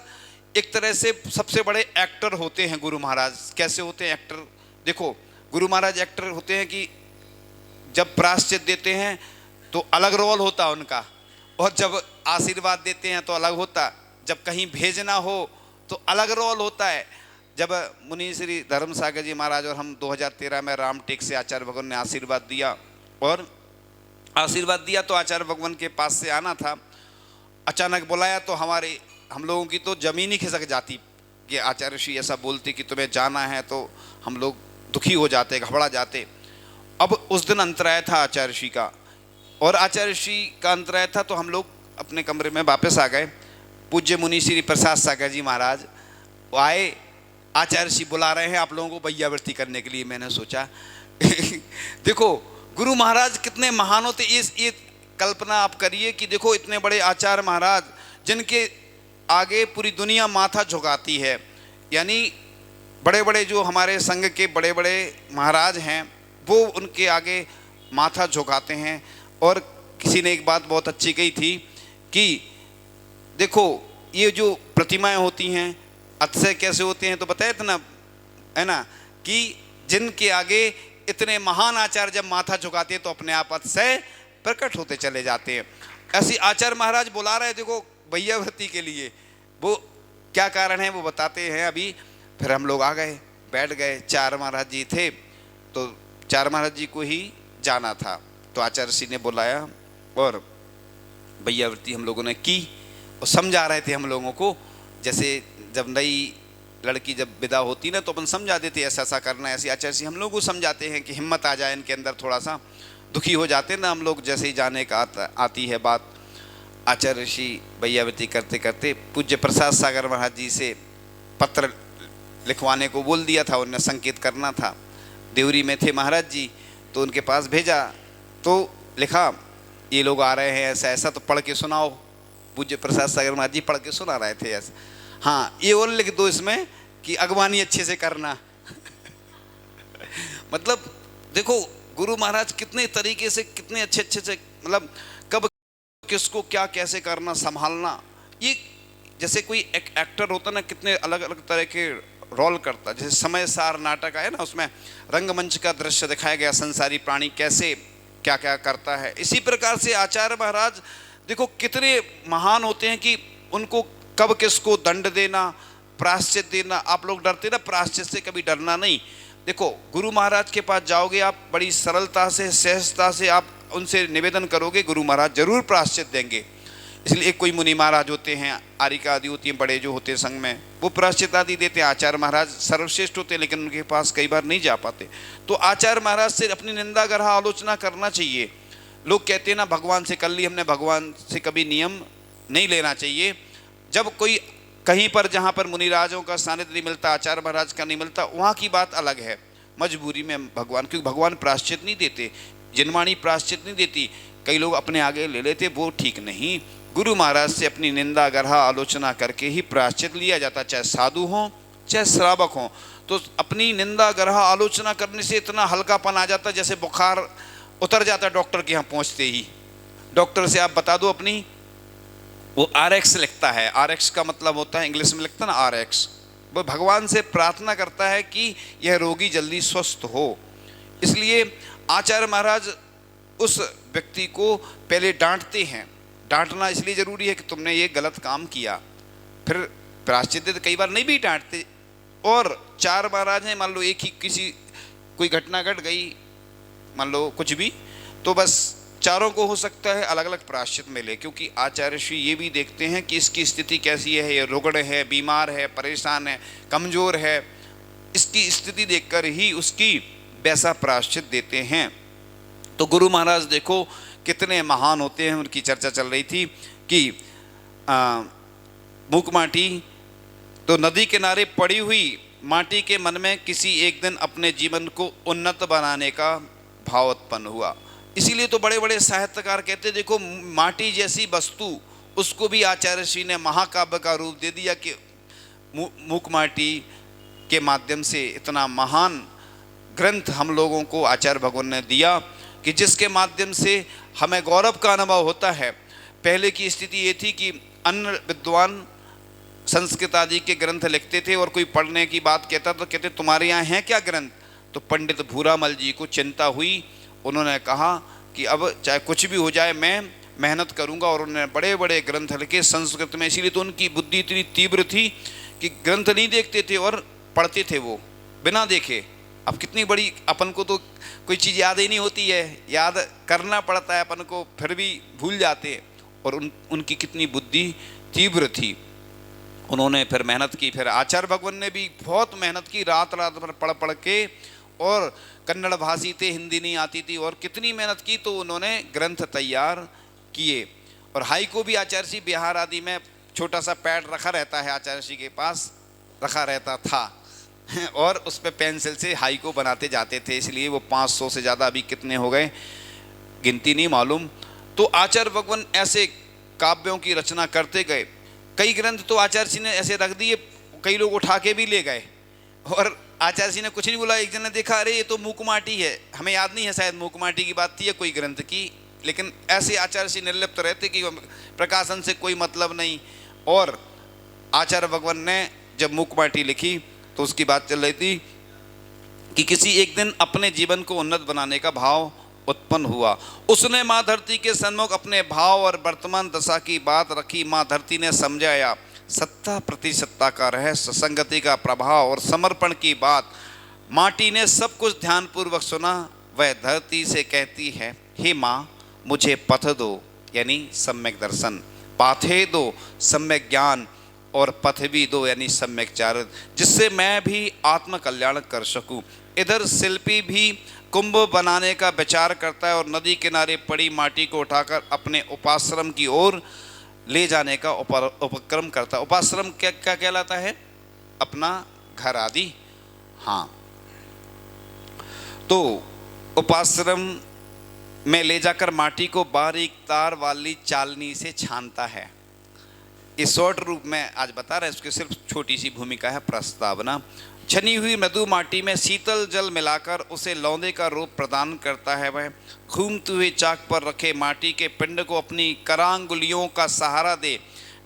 एक तरह से सबसे बड़े एक्टर होते हैं। गुरु महाराज कैसे होते हैं एक्टर? देखो, गुरु महाराज एक्टर होते हैं कि जब प्रायश्चित देते हैं तो अलग रोल होता है उनका, और जब आशीर्वाद देते हैं तो अलग होता, जब कहीं भेजना हो तो अलग रोल होता है। जब मुनि श्री धर्म सागर जी महाराज और हम 2013 में रामटेक से आचार्य भगवान ने आशीर्वाद दिया, और आशीर्वाद दिया तो आचार्य भगवान के पास से आना था, अचानक बुलाया तो हम लोगों की तो जमीन ही खिसक जाती कि आचार्य श्री ऐसा बोलते कि तुम्हें जाना है, तो हम लोग दुखी हो जाते, घबरा जाते। अब उस दिन अंतराय था आचार्य श्री का, और आचार्य श्री का अंतराय था, तो हम लोग अपने कमरे में वापस आ गए। पूज्य मुनि श्री प्रसाद सागर जी महाराज आए, आचार्य जी बुला रहे हैं आप लोगों को वैयावृत्ति करने के लिए। मैंने सोचा देखो गुरु महाराज कितने महान होते। ये कल्पना आप करिए कि देखो इतने बड़े आचार्य महाराज जिनके आगे पूरी दुनिया माथा झुकाती है, यानी बड़े बड़े जो हमारे संघ के बड़े बड़े महाराज हैं वो उनके आगे माथा झुकाते हैं। और किसी ने एक बात बहुत अच्छी कही थी कि देखो ये जो प्रतिमाएं होती हैं अतिशय कैसे होते हैं, तो बताया इतना है ना कि जिनके आगे इतने महान आचार्य जब माथा झुकाते हैं तो अपने आप अतिशय प्रकट होते चले जाते हैं। ऐसी आचार्य महाराज बुला रहे देखो वैयावृत्ति के लिए, वो क्या कारण है वो बताते हैं अभी। फिर हम लोग आ गए, बैठ गए। चार महाराज जी थे तो चार महाराज जी को ही जाना था, तो आचार्य जी ने बुलाया और वैयावृत्ति हम लोगों ने की और समझा रहे थे हम लोगों को। जैसे जब नई लड़की जब विदा होती ना तो अपन समझा देते ऐसा ऐसा करना है, ऐसे आचार्य जी हम लोग को समझाते हैं कि हिम्मत आ जाए इनके अंदर, थोड़ा सा दुखी हो जाते ना हम लोग जैसे ही जाने का आती है बात। आचार्य ऋषि वैयावृत्ति करते करते पूज्य प्रसाद सागर महाराज जी से पत्र लिखवाने को बोल दिया था, उन्हें संकेत करना था। देवरी में थे महाराज जी तो उनके पास भेजा, तो लिखा ये लोग आ रहे हैं ऐसा ऐसा, तो पढ़ के सुनाओ। पूज्य प्रसाद सागर महाराज जी पढ़ के सुना रहे थे ऐसा। हाँ ये और लिख दो इसमें कि अगवानी अच्छे से करना मतलब देखो गुरु महाराज कितने तरीके से कितने अच्छे अच्छे से, मतलब कब किसको क्या कैसे करना संभालना। ये जैसे कोई एक एक्टर होता ना कितने अलग अलग तरह के रोल करता। जैसे समय सार नाटक है ना, उसमें रंगमंच का दृश्य दिखाया गया, संसारी प्राणी कैसे क्या क्या करता है। इसी प्रकार से आचार्य महाराज देखो कितने महान होते हैं कि उनको कब किसको दंड देना, प्रायश्चित देना। आप लोग डरते ना, प्रायश्चित से कभी डरना नहीं। देखो गुरु महाराज के पास जाओगे आप बड़ी सरलता से सहजता से आप उनसे निवेदन करोगे, गुरु महाराज जरूर प्रायश्चित देंगे। इसलिए एक कोई मुनि महाराज होते हैं, आरिका आदि होती हैं, बड़े जो होते हैं संघ में, वो प्रायश्चित आदि देते हैं। आचार्य महाराज सर्वश्रेष्ठ होते हैं लेकिन उनके पास कई बार नहीं जा पाते। तो आचार्य महाराज से अपनी निंदा ग्रह आलोचना करना चाहिए। लोग कहते हैं ना भगवान से कर ली हमने, भगवान से कभी नियम नहीं लेना चाहिए। जब कोई कहीं पर जहाँ पर मुनिराजों का सानिध्य नहीं मिलता, आचार्य महाराज का नहीं मिलता, वहाँ की बात अलग है। मजबूरी में भगवान, क्योंकि भगवान प्रायश्चित नहीं देते, जिनवाणी प्रायश्चित नहीं देती। कई लोग अपने आगे ले लेते, वो ठीक नहीं। गुरु महाराज से अपनी निंदा ग्रह आलोचना करके ही प्रायश्चित लिया जाता, चाहे साधु हों चाहे श्रावक हों। तो अपनी निंदा ग्रह आलोचना करने से इतना हल्कापन आ जाता जैसे बुखार उतर जाता डॉक्टर के यहाँ पहुँचते ही। डॉक्टर से आप बता दो अपनी, वो RX लिखता है, RX का मतलब होता है इंग्लिश में लिखता है ना RX। वो भगवान से प्रार्थना करता है कि यह रोगी जल्दी स्वस्थ हो। इसलिए आचार्य महाराज उस व्यक्ति को पहले डांटते हैं। डांटना इसलिए जरूरी है कि तुमने ये गलत काम किया। फिर प्रायश्चित कई बार नहीं भी डांटते। और चार महाराज हैं, मान लो एक ही किसी कोई घटना घट गई, मान लो कुछ भी, तो बस चारों को हो सकता है अलग अलग प्रायश्चित मिले, क्योंकि आचार्य श्री ये भी देखते हैं कि इसकी स्थिति कैसी है, ये रुग्ण है, बीमार है, परेशान है, कमज़ोर है। इसकी स्थिति देखकर ही उसकी वैसा प्रायश्चित देते हैं। तो गुरु महाराज देखो कितने महान होते हैं। उनकी चर्चा चल रही थी कि मूक माटी तो नदी किनारे पड़ी हुई माटी के मन में किसी एक दिन अपने जीवन को उन्नत बनाने का भाव उत्पन्न हुआ। इसीलिए तो बड़े बड़े साहित्यकार कहते देखो माटी जैसी वस्तु, उसको भी आचार्य श्री ने महाकाव्य का रूप दे दिया कि मूक माटी के माध्यम से इतना महान ग्रंथ हम लोगों को आचार्य भगवान ने दिया कि जिसके माध्यम से हमें गौरव का अनुभव होता है। पहले की स्थिति ये थी कि अन्य विद्वान संस्कृत आदि के ग्रंथ लिखते थे और कोई पढ़ने की बात कहता तो कहते तुम्हारे यहाँ हैं क्या ग्रंथ। तो पंडित भूरामल जी को चिंता हुई, उन्होंने कहा कि अब चाहे कुछ भी हो जाए मैं मेहनत करूंगा। और उन्होंने बड़े बड़े ग्रंथ लिखे संस्कृत में। इसीलिए तो उनकी बुद्धि इतनी तीव्र थी कि ग्रंथ नहीं देखते थे और पढ़ते थे वो बिना देखे। अब कितनी बड़ी, अपन को तो कोई चीज़ याद ही नहीं होती है, याद करना पड़ता है अपन को, फिर भी भूल जाते हैं। और उनकी कितनी बुद्धि तीव्र थी। उन्होंने फिर मेहनत की। फिर आचार्य भगवान ने भी बहुत मेहनत की, रात रात भर पढ़ पढ़ के, और कन्नड़ भाषी थे, हिंदी नहीं आती थी, और कितनी मेहनत की तो उन्होंने ग्रंथ तैयार किए। और हाई को भी आचार्य जी बिहार आदि में छोटा सा पैड रखा रहता है, आचार्य जी के पास रखा रहता था और उस पे पेंसिल से हाई को बनाते जाते थे, इसलिए वो 500 से ज़्यादा, अभी कितने हो गए गिनती नहीं मालूम। तो आचार्य भगवान ऐसे काव्यों की रचना करते गए। कई ग्रंथ तो आचार्य जी ने ऐसे रख दिए, कई लोग उठा के भी ले गए और आचार्य जी ने कुछ नहीं बोला। एक जन ने देखा, अरे ये तो मूकमाटी है, हमें याद नहीं है शायद मूकमाटी की बात थी या कोई ग्रंथ की, लेकिन ऐसे आचार्य जी निर्लिप्त रहते कि प्रकाशन से कोई मतलब नहीं। और आचार्य भगवान ने जब मूकमाटी लिखी तो उसकी बात चल रही थी कि किसी एक दिन अपने जीवन को उन्नत बनाने का भाव उत्पन्न हुआ। उसने माँ धरती के सन्मुख अपने भाव और वर्तमान दशा की बात रखी। माँ धरती ने समझाया सत्ता प्रतिसत्ता का रहस्य, संगति का प्रभाव और समर्पण की बात। माटी ने सब कुछ ध्यानपूर्वक सुना। वह धरती से कहती है, हे माँ मुझे पथ दो, यानी सम्यक दर्शन, पाथे दो सम्यक ज्ञान, और पथ भी दो यानी सम्यक चारित्र, जिससे मैं भी आत्म कल्याण कर सकूं। इधर शिल्पी भी कुंभ बनाने का विचार करता है और नदी किनारे पड़ी माटी को उठाकर अपने उपाश्रम की ओर ले जाने का उपक्रम करता है। उपाश्रम क्या क्या कहलाता है? अपना घर आदि। हाँ, तो उपाश्रम में ले जाकर माटी को बारीक तार वाली चालनी से छानता है। इस शॉर्ट रूप में आज बता रहे हैं, उसकी सिर्फ छोटी सी भूमिका है, प्रस्तावना। छनी हुई मृदु माटी में शीतल जल मिलाकर उसे लौंदे का रूप प्रदान करता है। वह घूमते हुए चाक पर रखे माटी के पिंड को अपनी करांगुलियों का सहारा दे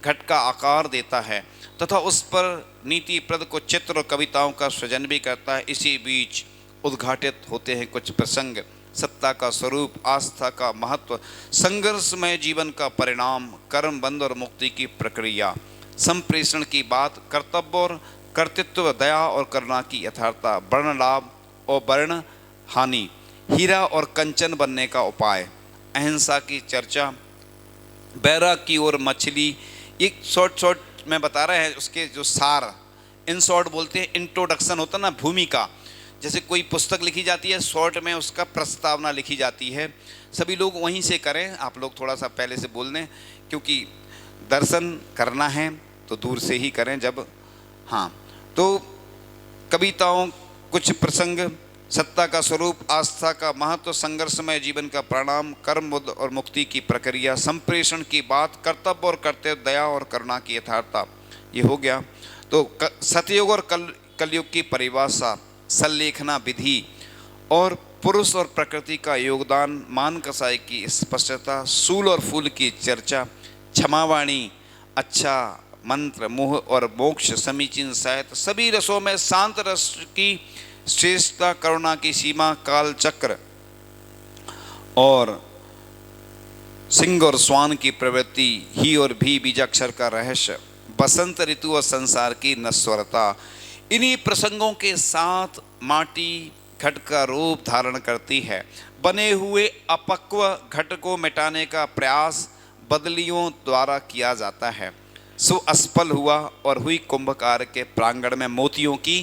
घट का आकार देता है तथा उस पर नीति प्रद को चित्र और कविताओं का सृजन भी करता है। इसी बीच उद्घाटित होते हैं कुछ प्रसंग। सत्ता का स्वरूप, आस्था का महत्व, संघर्षमय जीवन का परिणाम, कर्म बंध और मुक्ति की प्रक्रिया, संप्रेषण की बात, कर्तव्य और कर्तृत्व, दया और करुणा की यथार्थता, वर्ण लाभ और वर्ण हानि, हीरा और कंचन बनने का उपाय, अहिंसा की चर्चा, बैराग की ओर मछली। एक शॉर्ट में बता रहे हैं उसके जो सार, इन शॉर्ट बोलते हैं। इंट्रोडक्शन होता ना, भूमिका। जैसे कोई पुस्तक लिखी जाती है, शॉर्ट में उसका प्रस्तावना लिखी जाती है। सभी लोग वहीं से करें, आप लोग थोड़ा सा पहले से बोल दें, क्योंकि दर्शन करना है तो दूर से ही करें जब। हाँ, तो कविताओं, कुछ प्रसंग, सत्ता का स्वरूप, आस्था का महत्व, संघर्षमय जीवन का परिणाम, कर्म बुद्ध और मुक्ति की प्रक्रिया, संप्रेषण की बात, कर्तव्य और कर्तव्य, दया और करुणा की यथार्थता, ये हो गया। तो सतयुग और कलयुग की परिभाषा, संलेखना विधि और पुरुष और प्रकृति का योगदान, मान कसाई की स्पष्टता, सूल और फूल की चर्चा, क्षमावाणी, अच्छा मंत्र, मोह और मोक्ष, समीचीन साहित्य, सभी रसों में शांत रस की श्रेष्ठता, करुणा की सीमा, काल चक्र और सिंह और स्वान की प्रवृत्ति, ही और भी बीजाक्षर का रहस्य, बसंत ऋतु और संसार की नश्वरता। इन्हीं प्रसंगों के साथ माटी घट का रूप धारण करती है। बने हुए अपक्व घट को मिटाने का प्रयास बदलियों द्वारा किया जाता है। सो असफल हुआ और हुई कुंभकार के प्रांगण में मोतियों की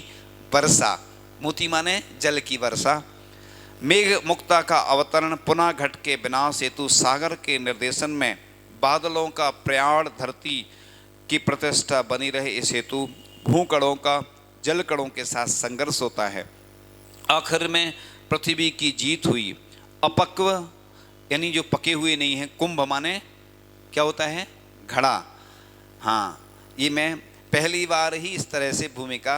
वर्षा। मोती माने जल की वर्षा। मेघ मुक्ता का अवतरण, पुनः घट के विनाश हेतु सागर के निर्देशन में बादलों का प्रयाण, धरती की प्रतिष्ठा बनी रहे इस हेतु भूकणों का जल कणों के साथ संघर्ष होता है। आखिर में पृथ्वी की जीत हुई। अपक्व यानी जो पके हुए नहीं हैं। कुंभ माने क्या होता है? घड़ा। हाँ, ये मैं पहली बार ही इस तरह से भूमिका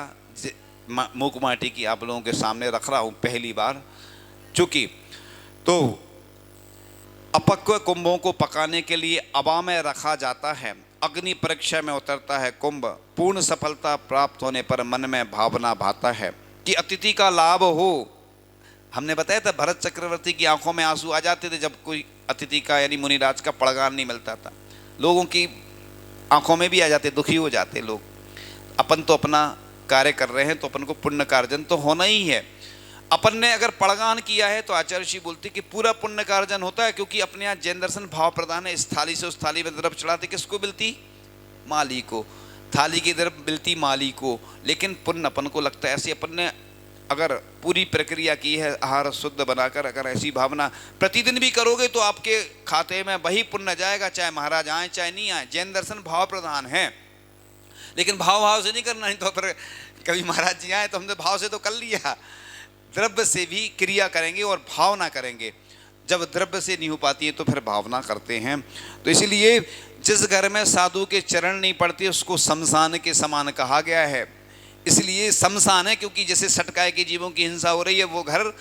मूक माटी की आप लोगों के सामने रख रहा हूँ, पहली बार। चूँकि तो अपक्व कुंभों को पकाने के लिए अवा में रखा जाता है। अग्नि परीक्षा में उतरता है कुंभ। पूर्ण सफलता प्राप्त होने पर मन में भावना भाता है कि अतिथि का लाभ हो। हमने बताया था भरत चक्रवर्ती की आंखों में आंसू आ जाते थे जब कोई अतिथि का यानी मुनिराज का पड़गान नहीं मिलता था। लोगों की आंखों में भी आ जाते, दुखी हो जाते लोग। अपन तो अपना कार्य कर रहे हैं तो अपन को पुण्य कार्जन तो होना ही है। अपन ने अगर पड़गान किया है तो आचार्य जी बोलते कि पूरा पुण्य कार्जन होता है, क्योंकि अपने यहाँ जैन दर्शन भाव प्रधान है। इस थाली से उस थाली में द्रव्य चढ़ाते, किसको मिलती? माली को। थाली की तरफ मिलती माली को, लेकिन पुण्य अपन को लगता है। ऐसे अपन ने अगर पूरी प्रक्रिया की है आहार शुद्ध बनाकर, अगर ऐसी भावना प्रतिदिन भी करोगे तो आपके खाते में वही पुण्य जाएगा, चाहे महाराज आए चाहे नहीं आए। जैन दर्शन भाव प्रधान है, लेकिन भाव से नहीं करना, नहीं तो फिर कभी महाराज जी आए तो हमने भाव से तो कर लिया। द्रव्य से भी क्रिया करेंगे और भावना करेंगे। जब द्रव्य से नहीं हो पाती है तो फिर भावना करते हैं। तो इसलिए जिस घर में साधु के चरण नहीं पड़ते उसको शमशान के समान कहा गया है। इसलिए शमशान है क्योंकि जैसे सटकाए के जीवों की हिंसा हो रही है, वो घर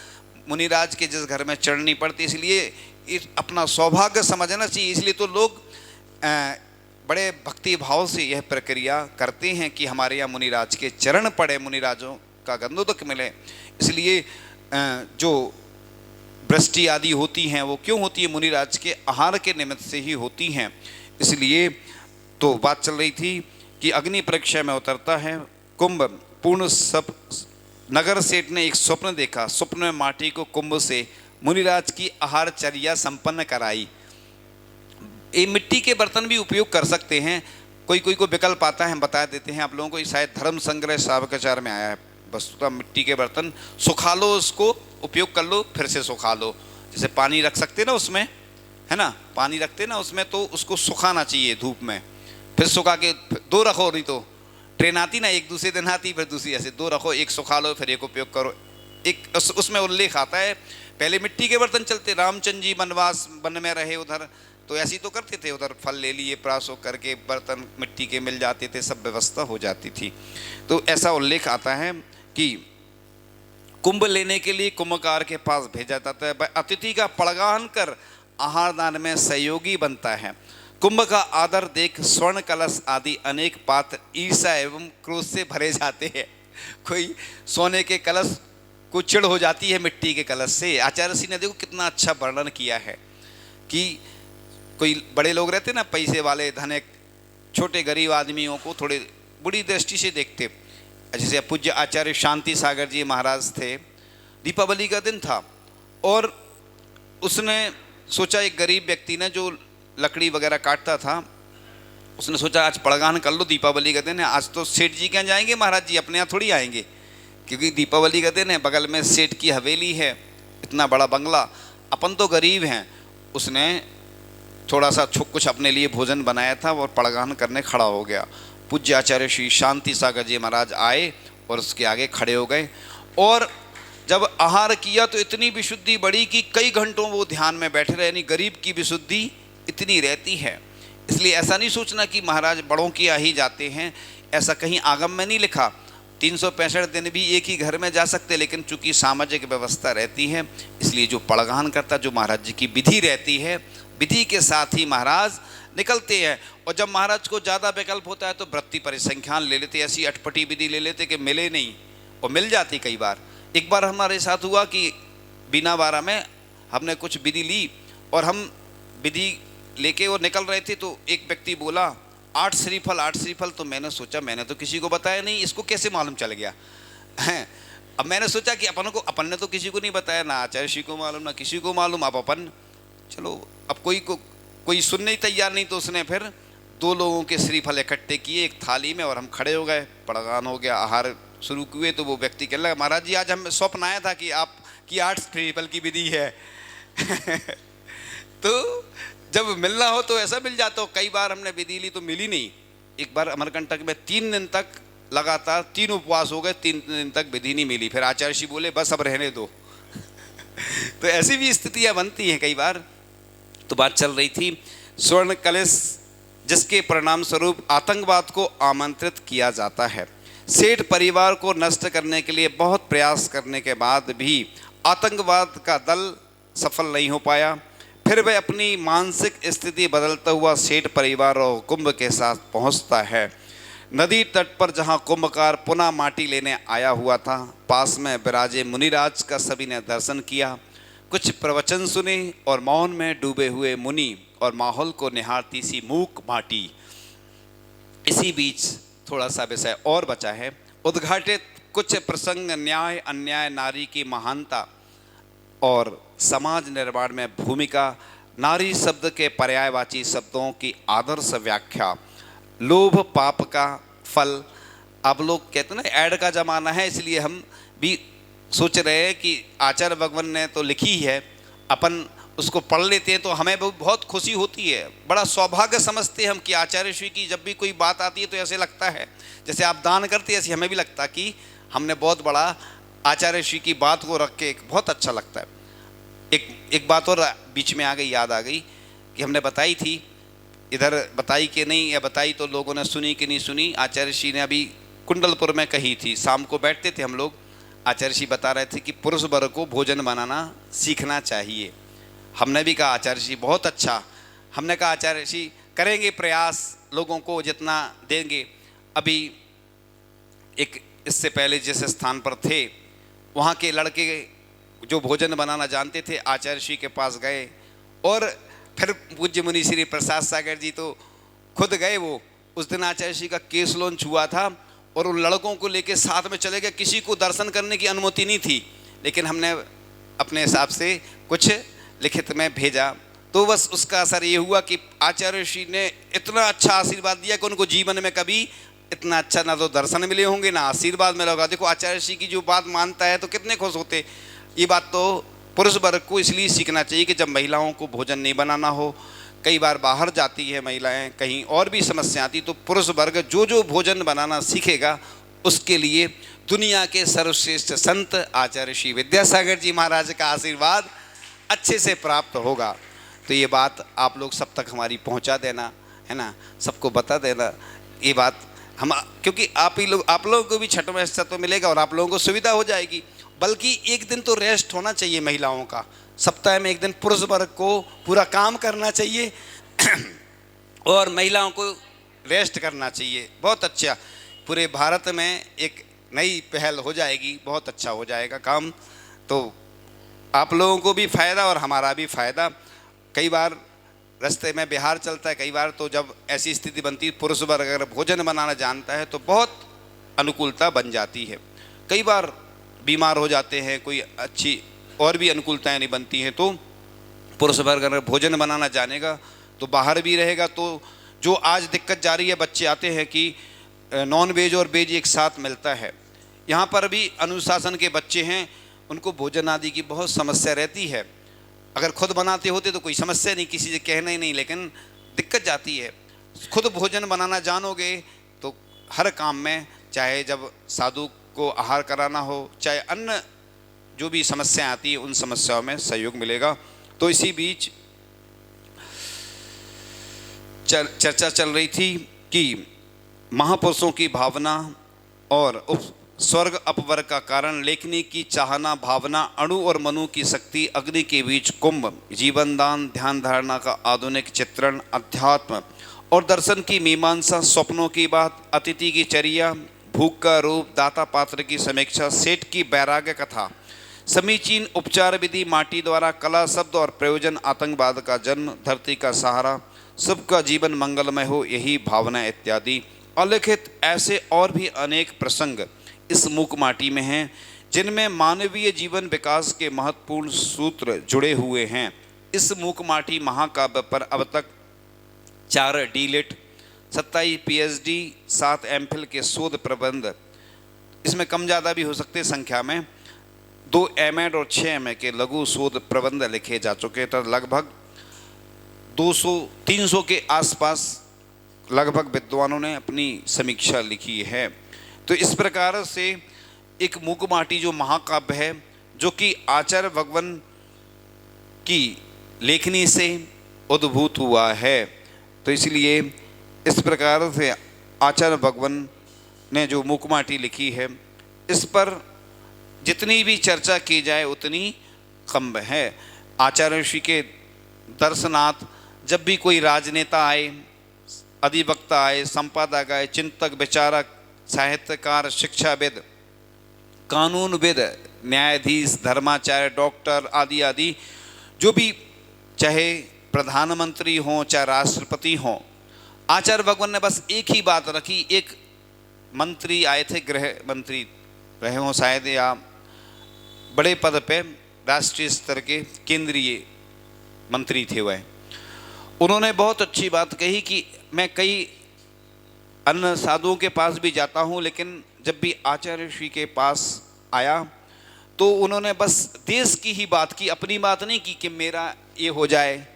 मुनिराज के जिस घर में चरण नहीं पड़ती, इसलिए अपना सौभाग्य समझना चाहिए। इसलिए तो लोग बड़े भक्ति भाव से यह प्रक्रिया करते हैं कि हमारे यहाँ मुनिराज के चरण पड़े, मुनिराजों का गंधोदक मिले। इसलिए जो वृष्टि आदि होती हैं वो क्यों होती है? मुनिराज के आहार के निमित्त से ही होती हैं। इसलिए तो बात चल रही थी कि अग्नि परीक्षा में उतरता है कुंभ। पूर्ण सब नगर सेठ ने एक स्वप्न देखा। स्वप्न में माटी को कुंभ से मुनिराज की आहारचर्या संपन्न कराई। ये मिट्टी के बर्तन भी उपयोग कर सकते हैं, कोई कोई को विकल्प आता है, हम बता देते हैं आप लोगों को। शायद धर्म संग्रह शावकाचार में आया है। वस्तुतः मिट्टी के बर्तन सुखा लो, उसको उपयोग कर लो, फिर से सुखा लो। जैसे पानी रख सकते ना उसमें, है ना, पानी रखते ना उसमें, तो उसको सुखाना चाहिए धूप में, फिर सुखा के दो रखो। नहीं तो ट्रेन आती ना, एक दूसरे दिन आती, फिर दूसरी, ऐसे दो रखो, एक सुखा लो फिर एक उपयोग करो। एक उसमें उल्लेख आता है, पहले मिट्टी के बर्तन चलते, रामचंद्र जी वनवास वन में रहे उधर, तो ऐसी तो करते थे, उधर फल ले लिए, प्रासो करके बर्तन मिट्टी के मिल जाते थे, सब व्यवस्था हो जाती थी। तो ऐसा उल्लेख आता है कि कुंभ लेने के लिए कुंभकार के पास भेजा जाता है। अतिथि का पड़गान कर आहार दान में सहयोगी बनता है। कुंभ का आदर देख स्वर्ण कलश आदि अनेक पात्र ईर्ष्या एवं क्रोध से भरे जाते हैं। कोई सोने के कलश को चिढ़ हो जाती है मिट्टी के कलश से। आचार्य श्री ने देखो कितना अच्छा वर्णन किया है कि कोई बड़े लोग रहते ना, पैसे वाले धनिक, छोटे गरीब आदमियों को थोड़े बुरी दृष्टि से देखते। जैसे पूज्य आचार्य शांति सागर जी महाराज थे, दीपावली का दिन था और उसने सोचा, एक गरीब व्यक्ति ने जो लकड़ी वगैरह काटता था, उसने सोचा आज पड़गान कर लो, दीपावली का दिन है, आज तो सेठ जी क्या जाएंगे महाराज जी, अपने यहाँ थोड़ी आएंगे, क्योंकि दीपावली का दिन है, बगल में सेठ की हवेली है, इतना बड़ा बंगला, अपन तो गरीब हैं। उसने थोड़ा सा कुछ अपने लिए भोजन बनाया था और पड़गान करने खड़ा हो गया। पूज्य आचार्य श्री शांति सागर जी महाराज आए और उसके आगे खड़े हो गए और जब आहार किया तो इतनी विशुद्धि बढ़ी कि कई घंटों वो ध्यान में बैठे रहे। यानी गरीब की विशुद्धि इतनी रहती है। इसलिए ऐसा नहीं सोचना कि महाराज बड़ों की आ ही जाते हैं, ऐसा कहीं आगम में नहीं लिखा। 365 दिन भी एक ही घर में जा सकते, लेकिन चूंकि सामाजिक व्यवस्था रहती है इसलिए जो पड़गान करता, जो महाराज जी की विधि रहती है, विधि के साथ ही महाराज निकलते हैं। और जब महाराज को ज़्यादा विकल्प होता है तो वृत्ति परिसंख्यान ले लेते, ऐसी अटपटी विधि ले लेते कि मिले नहीं और मिल जाती कई बार। एक बार हमारे साथ हुआ कि बिना बारा में हमने कुछ विधि ली और हम विधि लेके और निकल रहे थे तो एक व्यक्ति बोला 8 श्रीफल 8 श्रीफल। तो मैंने सोचा मैंने तो किसी को बताया नहीं, इसको कैसे मालूम चल गया है। अब मैंने सोचा कि अपन ने तो किसी को नहीं बताया, ना आचार्य श्री को मालूम ना किसी को मालूम। अब अपन चलो, अब कोई सुनने ही तैयार नहीं, तो उसने फिर 2 लोगों के श्रीफल इकट्ठे किए एक थाली में और हम खड़े हो गए। पड़गान हो गया, आहार शुरू हुए तो वो व्यक्ति कहने लगा महाराज जी आज हमें स्वप्न आया था कि आपकी 8 श्रीफल की विधि है तो जब मिलना हो तो ऐसा मिल जाता हो। कई बार हमने विधि ली तो मिली नहीं। एक बार अमरकंटक में 3 दिन तक लगातार 3 उपवास हो गए, 3 दिन तक विधि नहीं मिली। फिर आचार्य जी बोले बस अब रहने दो तो ऐसी भी स्थितियां बनती हैं कई बार। तो बात चल रही थी स्वर्ण कलश जिसके परिणाम स्वरूप आतंकवाद को आमंत्रित किया जाता है। सेठ परिवार को नष्ट करने के लिए बहुत प्रयास करने के बाद भी आतंकवाद का दल सफल नहीं हो पाया। फिर वह अपनी मानसिक स्थिति बदलता हुआ सेठ परिवार और कुंभ के साथ पहुंचता है। नदी तट पर जहां कुंभकार पुनः माटी लेने आया हुआ था, पास में विराजे मुनिराज का सभी ने दर्शन किया, कुछ प्रवचन सुने और मौन में डूबे हुए मुनि और माहौल को निहारती सी मूक माटी। इसी बीच थोड़ा सा विषय और बचा है। उद्घाटित कुछ प्रसंग न्याय अन्याय, नारी की महानता और समाज निर्माण में भूमिका, नारी शब्द के पर्यायवाची शब्दों की आदर्श व्याख्या, लोभ पाप का फल। अब लोग कहते हैं ना ऐड का जमाना है, इसलिए हम भी सोच रहे हैं कि आचार्य भगवान ने तो लिखी है, अपन उसको पढ़ लेते हैं तो हमें बहुत खुशी होती है, बड़ा सौभाग्य समझते हैं हम कि आचार्य श्री की जब भी कोई बात आती है तो ऐसे लगता है जैसे आप दान करते हैं, ऐसे हमें भी लगता कि हमने बहुत बड़ा आचार्य श्री की बात को रख के बहुत अच्छा लगता है। एक बात और बीच में आ गई, याद आ गई कि हमने बताई थी, इधर बताई कि नहीं, या बताई तो लोगों ने सुनी कि नहीं सुनी। आचार्य श्री ने अभी कुंडलपुर में कही थी, शाम को बैठते थे हम लोग, आचार्य श्री बता रहे थे कि पुरुष वर्ग को भोजन बनाना सीखना चाहिए। हमने भी कहा आचार्य श्री बहुत अच्छा, हमने कहा आचार्य श्री करेंगे प्रयास, लोगों को जितना देंगे। अभी एक इससे पहले जिस स्थान पर थे वहाँ के लड़के जो भोजन बनाना जानते थे आचार्य श्री के पास गए, और फिर पूज्य मुनि श्री प्रसाद सागर जी तो खुद गए। वो उस दिन आचार्य श्री का केस लॉन्च हुआ था और उन लड़कों को लेके साथ में चले गए, किसी को दर्शन करने की अनुमति नहीं थी, लेकिन हमने अपने हिसाब से कुछ लिखित में भेजा, तो बस उसका असर ये हुआ कि आचार्य श्री ने इतना अच्छा आशीर्वाद दिया कि उनको जीवन में कभी इतना अच्छा ना तो दर्शन मिले होंगे ना आशीर्वाद मिला होगा। देखो आचार्य श्री की जो बात मानता है तो कितने खुश होते। ये बात तो पुरुष वर्ग को इसलिए सीखना चाहिए कि जब महिलाओं को भोजन नहीं बनाना हो, कई बार बाहर जाती है महिलाएं, कहीं और भी समस्या आती, तो पुरुष वर्ग जो जो भोजन बनाना सीखेगा उसके लिए दुनिया के सर्वश्रेष्ठ संत आचार्य श्री विद्यासागर जी महाराज का आशीर्वाद अच्छे से प्राप्त होगा। तो ये बात आप लोग सब तक हमारी पहुंचा देना, है ना, सबको बता देना ये बात हम, क्योंकि आप लोगों को भी छठ में हिस्सा तो मिलेगा और आप लोगों को सुविधा हो जाएगी। बल्कि एक दिन तो रेस्ट होना चाहिए महिलाओं का, सप्ताह में एक दिन पुरुष वर्ग को पूरा काम करना चाहिए और महिलाओं को रेस्ट करना चाहिए। बहुत अच्छा, पूरे भारत में एक नई पहल हो जाएगी, बहुत अच्छा हो जाएगा काम, तो आप लोगों को भी फ़ायदा और हमारा भी फ़ायदा। कई बार रास्ते में बिहार चलता है, कई बार तो जब ऐसी स्थिति बनती है पुरुष वर्ग अगर भोजन बनाना जानता है तो बहुत अनुकूलता बन जाती है। कई बार बीमार हो जाते हैं, कोई अच्छी और भी अनुकूलताएं नहीं बनती हैं, तो पुरुष वर्ग अगर भोजन बनाना जानेगा तो बाहर भी रहेगा। तो जो आज दिक्कत जा रही है, बच्चे आते हैं कि नॉन वेज और वेज एक साथ मिलता है, यहाँ पर भी अनुशासन के बच्चे हैं, उनको भोजन आदि की बहुत समस्या रहती है। अगर खुद बनाते होते तो कोई समस्या नहीं, किसी से कहना ही नहीं, लेकिन दिक्कत जाती है। खुद भोजन बनाना जानोगे तो हर काम में, चाहे जब साधु को आहार कराना हो, चाहे अन्य जो भी समस्याएं आती है उन समस्याओं में सहयोग मिलेगा। तो इसी बीच चर्चा चल रही थी कि महापुरुषों की भावना और स्वर्ग अपवर्ग का कारण, लेखनी की चाहना, भावना, अणु और मनु की शक्ति, अग्नि के बीच कुंभ, जीवन दान, ध्यान धारणा का आधुनिक चित्रण, अध्यात्म और दर्शन की मीमांसा, स्वप्नों की बात, अतिथि की चर्या, भूख का रूप, दाता पात्र की समीक्षा, सेठ की वैराग्य कथा, समीचीन उपचार विधि, माटी द्वारा कला शब्द और प्रयोजन, आतंकवाद का जन्म, धरती का सहारा, सबका जीवन मंगलमय हो, यही भावना इत्यादि अलिखित ऐसे और भी अनेक प्रसंग इस मूक माटी में हैं, जिनमें मानवीय जीवन विकास के महत्वपूर्ण सूत्र जुड़े हुए हैं। इस मूक माटी महाकाव्य पर अब तक 4 डीलिट, 27 PhD, 7 MPhil के शोध प्रबंध, इसमें कम ज़्यादा भी हो सकते संख्या में, 2 M.Ed और 6 M.A के लघु शोध प्रबंध लिखे जा चुके, तो लगभग 200-300 के आसपास लगभग विद्वानों ने अपनी समीक्षा लिखी है। तो इस प्रकार से एक मूक माटी जो महाकाव्य है, जो कि आचार्य भगवान की लेखनी से उद्भूत हुआ है, तो इसलिए इस प्रकार से आचार्य भगवान ने जो मूक माटी लिखी है, इस पर जितनी भी चर्चा की जाए उतनी कम है। आचार्य ऋषि के दर्शनार्थ जब भी कोई राजनेता आए, अधिवक्ता आए, संपादक आए, चिंतक, विचारक, साहित्यकार, शिक्षाविद, कानूनविद, न्यायाधीश, धर्माचार्य, डॉक्टर आदि आदि, जो भी, चाहे प्रधानमंत्री हों चाहे राष्ट्रपति हों, आचार्य भगवान ने बस एक ही बात रखी। एक मंत्री आए थे, गृह मंत्री रहे हों शायद, या बड़े पद पे राष्ट्रीय स्तर के केंद्रीय मंत्री थे वह, उन्होंने बहुत अच्छी बात कही कि मैं कई अन्य साधुओं के पास भी जाता हूँ, लेकिन जब भी आचार्य श्री के पास आया तो उन्होंने बस देश की ही बात की, अपनी बात नहीं की कि मेरा ये हो जाए।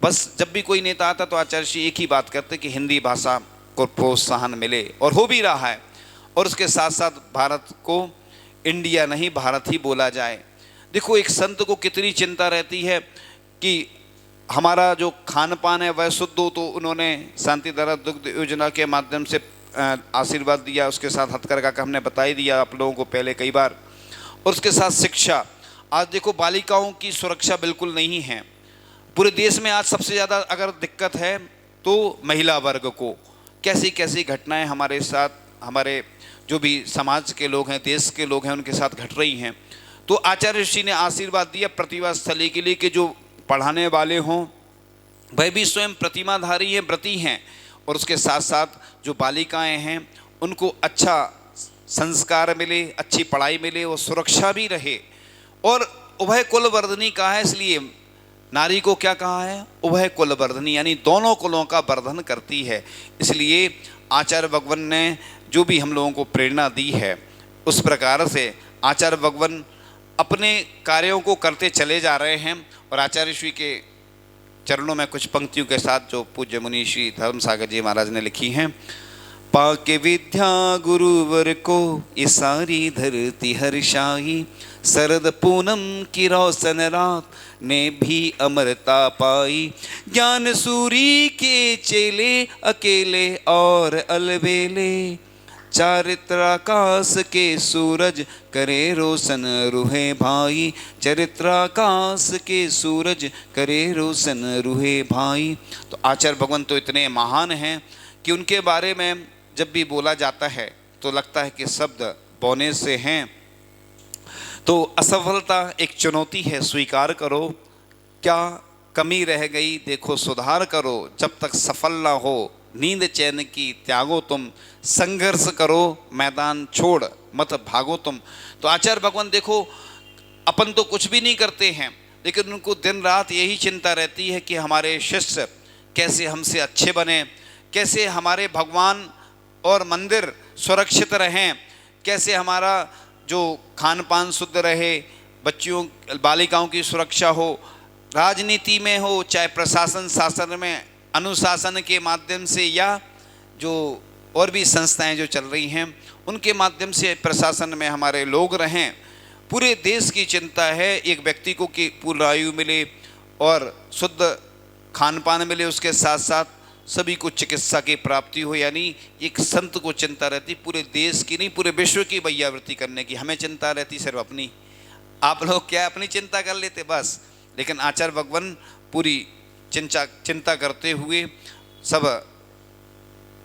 बस जब भी कोई नेता आता तो आचार्य श्री एक ही बात करते कि हिंदी भाषा को प्रोत्साहन मिले, और हो भी रहा है। और उसके साथ साथ भारत को इंडिया नहीं भारत ही बोला जाए। देखो एक संत को कितनी चिंता रहती है कि हमारा जो खान पान है वह शुद्ध हो, तो उन्होंने शांति धारा दुग्ध योजना के माध्यम से आशीर्वाद दिया। उसके साथ हथकरघा का हमने बता ही दिया आप लोगों को पहले कई बार। और उसके साथ शिक्षा, आज देखो बालिकाओं की सुरक्षा बिल्कुल नहीं है पूरे देश में। आज सबसे ज़्यादा अगर दिक्कत है तो महिला वर्ग को, कैसी कैसी घटनाएं हमारे साथ, हमारे जो भी समाज के लोग हैं, देश के लोग हैं, उनके साथ घट रही हैं। तो आचार्य ऋषि ने आशीर्वाद दिया प्रतिभा स्थली के लिए कि जो पढ़ाने वाले हों वह भी स्वयं प्रतिमाधारी हैं, व्रती हैं, और उसके साथ साथ जो बालिकाएं हैं उनको अच्छा संस्कार मिले, अच्छी पढ़ाई मिले, वो सुरक्षा भी रहे। और उभय कुल वर्धनी कहा है, इसलिए नारी को क्या कहा है, उभय कुल वर्धनी, यानी दोनों कुलों का वर्धन करती है। इसलिए आचार्य भगवान ने जो भी हम लोगों को प्रेरणा दी है उस प्रकार से आचार्य भगवान अपने कार्यों को करते चले जा रहे हैं। और आचार्य श्री के चरणों में कुछ पंक्तियों के साथ जो पूज्य मुनि श्री धर्मसागर जी महाराज ने लिखी हैं। पाके विद्या गुरुवर को ये सारी धरती हर्षाई, शरद पूनम की रोशन रात ने भी अमरता पाई। ज्ञान सूरी के चेले अकेले और अलबेले, चारित्राकाश के सूरज करे रोशन रूहे भाई। चरित्राकाश के सूरज करे रोशन रूहे भाई। तो आचार्य भगवान तो इतने महान हैं कि उनके बारे में जब भी बोला जाता है तो लगता है कि शब्द बौने से हैं। तो असफलता एक चुनौती है, स्वीकार करो, क्या कमी रह गई देखो सुधार करो। जब तक सफल ना हो नींद चैन की त्यागो तुम, संघर्ष करो मैदान छोड़ मत भागो तुम। तो आचार्य भगवान देखो, अपन तो कुछ भी नहीं करते हैं, लेकिन उनको दिन रात यही चिंता रहती है कि हमारे शिष्य कैसे हमसे अच्छे बने, कैसे हमारे भगवान और मंदिर सुरक्षित रहें, कैसे हमारा जो खान पान शुद्ध रहे, बच्चियों बालिकाओं की सुरक्षा हो, राजनीति में हो चाहे प्रशासन शासन में अनुशासन के माध्यम से, या जो और भी संस्थाएं जो चल रही हैं उनके माध्यम से प्रशासन में हमारे लोग रहें। पूरे देश की चिंता है एक व्यक्ति को कि पूर्ण आयु मिले और शुद्ध खान पान मिले, उसके साथ साथ सभी को चिकित्सा की प्राप्ति हो। यानी एक संत को चिंता रहती पूरे देश की नहीं, पूरे विश्व की वैयावृत्ति करने की। हमें चिंता रहती सिर्फ अपनी, आप लोग क्या अपनी चिंता कर लेते बस। लेकिन आचार्य भगवान पूरी चिंता करते हुए सब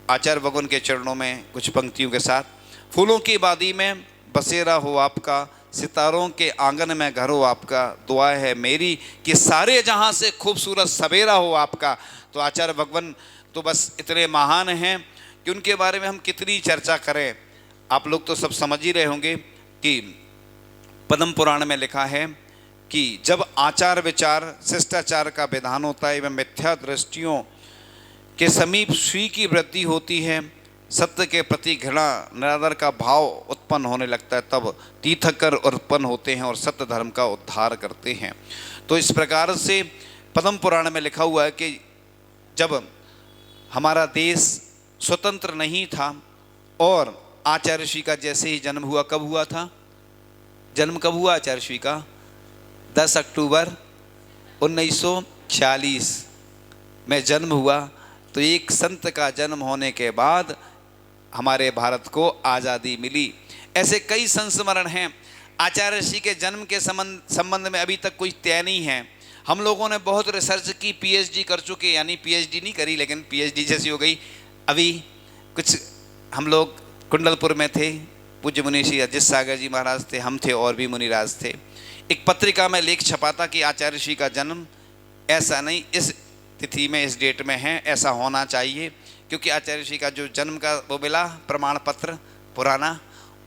आचार्य भगवान के चरणों में कुछ पंक्तियों के साथ। फूलों की वादी में बसेरा हो आपका, सितारों के आंगन में घर हो आपका। दुआ है मेरी कि सारे जहां से खूबसूरत सवेरा हो आपका। तो आचार्य भगवान तो बस इतने महान हैं कि उनके बारे में हम कितनी चर्चा करें। आप लोग तो सब समझ ही रहे होंगे कि पद्म पुराण में लिखा है कि जब आचार विचार शिष्टाचार का विधान होता है एवं मिथ्या दृष्टियों के समीप श्री की वृद्धि होती है, सत्य के प्रति घृणा निरादर का भाव उत्पन्न होने लगता है, तब तीर्थंकर उत्पन्न होते हैं और सत्य धर्म का उद्धार करते हैं। तो इस प्रकार से पद्म पुराण में लिखा हुआ है कि जब हमारा देश स्वतंत्र नहीं था और आचार्य श्री का जैसे ही जन्म हुआ, कब हुआ था, जन्म कब हुआ आचार्य श्री का, 10 अक्टूबर 1946 में जन्म हुआ। तो एक संत का जन्म होने के बाद हमारे भारत को आज़ादी मिली। ऐसे कई संस्मरण हैं। आचार्य ऋषि के जन्म के संबंध में अभी तक कोई तय नहीं है। हम लोगों ने बहुत रिसर्च की, पीएचडी कर चुके, यानी पीएचडी नहीं करी लेकिन पीएचडी जैसी हो गई। अभी कुछ हम लोग कुंडलपुर में थे, पूज्य मुनि श्री अजित सागर जी महाराज थे, हम थे और भी मुनिराज थे। एक पत्रिका में लेख छपा था कि आचार्य ऋषि का जन्म ऐसा नहीं, इस तिथि में इस डेट में है, ऐसा होना चाहिए, क्योंकि आचार्य ऋषि का जो जन्म का वो मिला प्रमाण पत्र पुराना,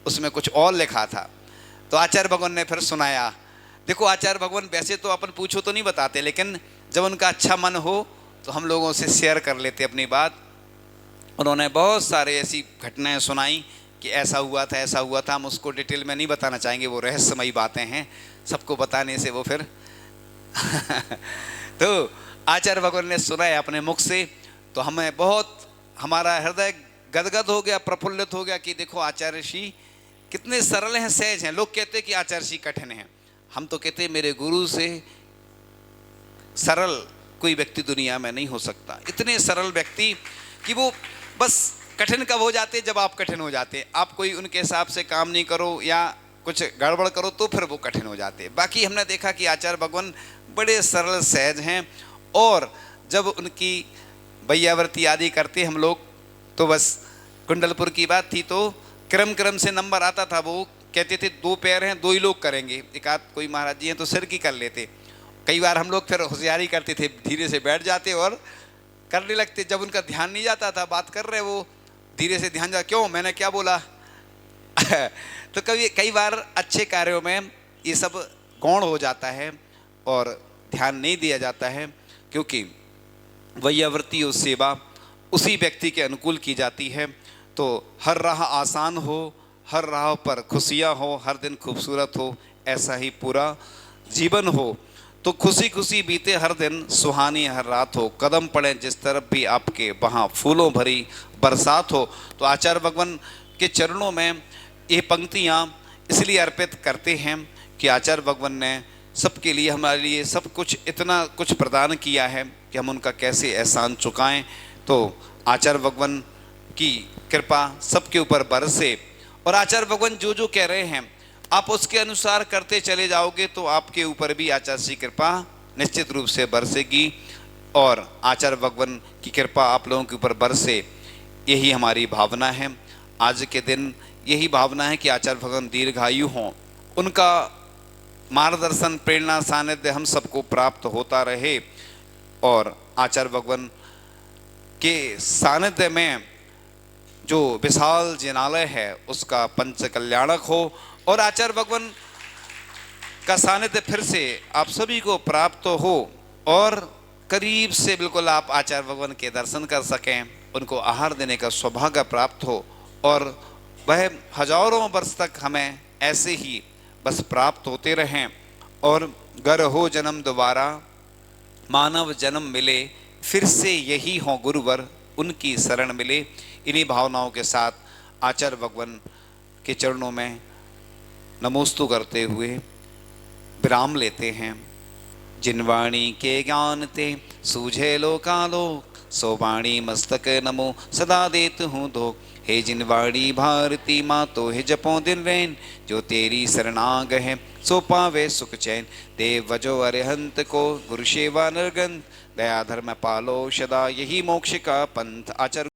उसमें कुछ और लिखा था। तो आचार्य भगवान ने फिर सुनाया। देखो आचार्य भगवान वैसे तो अपन पूछो तो नहीं बताते, लेकिन जब उनका अच्छा मन हो तो हम लोगों से शेयर कर लेते अपनी बात। उन्होंने बहुत सारे ऐसी घटनाएं सुनाई कि ऐसा हुआ था ऐसा हुआ था, हम उसको डिटेल में नहीं बताना चाहेंगे, वो रहस्यमयी बातें हैं, सबको बताने से वो फिर तो आचार्य भगवान ने सुना है अपने मुख से, तो हमें बहुत, हमारा हृदय गदगद हो गया, प्रफुल्लित हो गया कि देखो आचार्य ऋषि कितने सरल हैं, सहज हैं। लोग कहते हैं कि आचार्य ऋषि कठिन हैं, हम तो कहते हैं मेरे गुरु से सरल कोई व्यक्ति दुनिया में नहीं हो सकता। इतने सरल व्यक्ति कि वो बस कठिन कब हो जाते, जब आप कठिन हो जाते। आप कोई उनके हिसाब से काम नहीं करो या कुछ गड़बड़ करो तो फिर वो कठिन हो जाते। बाकी हमने देखा कि आचार्य भगवान बड़े सरल सहज हैं, और जब उनकी वैयावर्ती आदि करते हम लोग, तो बस कुंडलपुर की बात थी, तो क्रम क्रम से नंबर आता था। वो कहते थे 2 पैर हैं 2 ही लोग करेंगे, एक आध कोई महाराज जी हैं तो सिर की कर लेते। कई बार हम लोग फिर होशियारी करते थे, धीरे से बैठ जाते और करने लगते। जब उनका ध्यान नहीं जाता था, बात कर रहे वो धीरे से ध्यान जा, क्यों मैंने क्या बोला तो कई बार अच्छे कार्यों में ये सब गौण हो जाता है और ध्यान नहीं दिया जाता है, क्योंकि वैयावर्ती और सेवा उसी व्यक्ति के अनुकूल की जाती है। तो हर राह आसान हो, हर राह पर खुशियाँ हो, हर दिन खूबसूरत हो, ऐसा ही पूरा जीवन हो। तो खुशी खुशी बीते हर दिन, सुहानी हर रात हो, कदम पड़े जिस तरफ भी आपके, वहाँ फूलों भरी बरसात हो। तो आचार्य भगवान के चरणों में ये पंक्तियाँ इसलिए अर्पित करते हैं कि आचार्य भगवान ने सबके लिए, हमारे लिए सब कुछ, इतना कुछ प्रदान किया है कि हम उनका कैसे एहसान चुकाएं। तो आचार्य भगवान की कृपा सबके ऊपर बरसे, और आचार्य भगवान जो जो कह रहे हैं आप उसके अनुसार करते चले जाओगे तो आपके ऊपर भी आचार्य की कृपा निश्चित रूप से बरसेगी, और आचार्य भगवान की कृपा आप लोगों के ऊपर बरसे, यही हमारी भावना है। आज के दिन यही भावना है कि आचार्य भगवान दीर्घायु हों, उनका मार्गदर्शन, प्रेरणा, सानिध्य हम सबको प्राप्त होता रहे, और आचार्य भगवान के सानिध्य में जो विशाल जिनालय है उसका पंच कल्याणक हो, और आचार्य भगवान का सानिध्य फिर से आप सभी को प्राप्त हो, और करीब से बिल्कुल आप आचार्य भगवान के दर्शन कर सकें, उनको आहार देने का सौभाग्य प्राप्त हो, और वह हजारों वर्ष तक हमें ऐसे ही बस प्राप्त होते रहें। और गर हो जन्म दोबारा, मानव जन्म मिले, फिर से यही हो गुरुवर, उनकी शरण मिले। इन्हीं भावनाओं के साथ आचार्य भगवान के चरणों में नमोस्तु करते हुए विराम लेते हैं। जिनवाणी के ज्ञान ते सूझे लोकालोक, सो वाणी मस्तक नमो सदा देत हूँ धोख। हे जिनवाणी भारती माँ तो हे जपो दिन रैन, जो तेरी शरणाग है सो पावे सुख चैन। देव वजो अरिहंत को गुरु सेवा निर्गंध, दया धर्म पालो सदा, यही मोक्ष का पंथ। आचार्य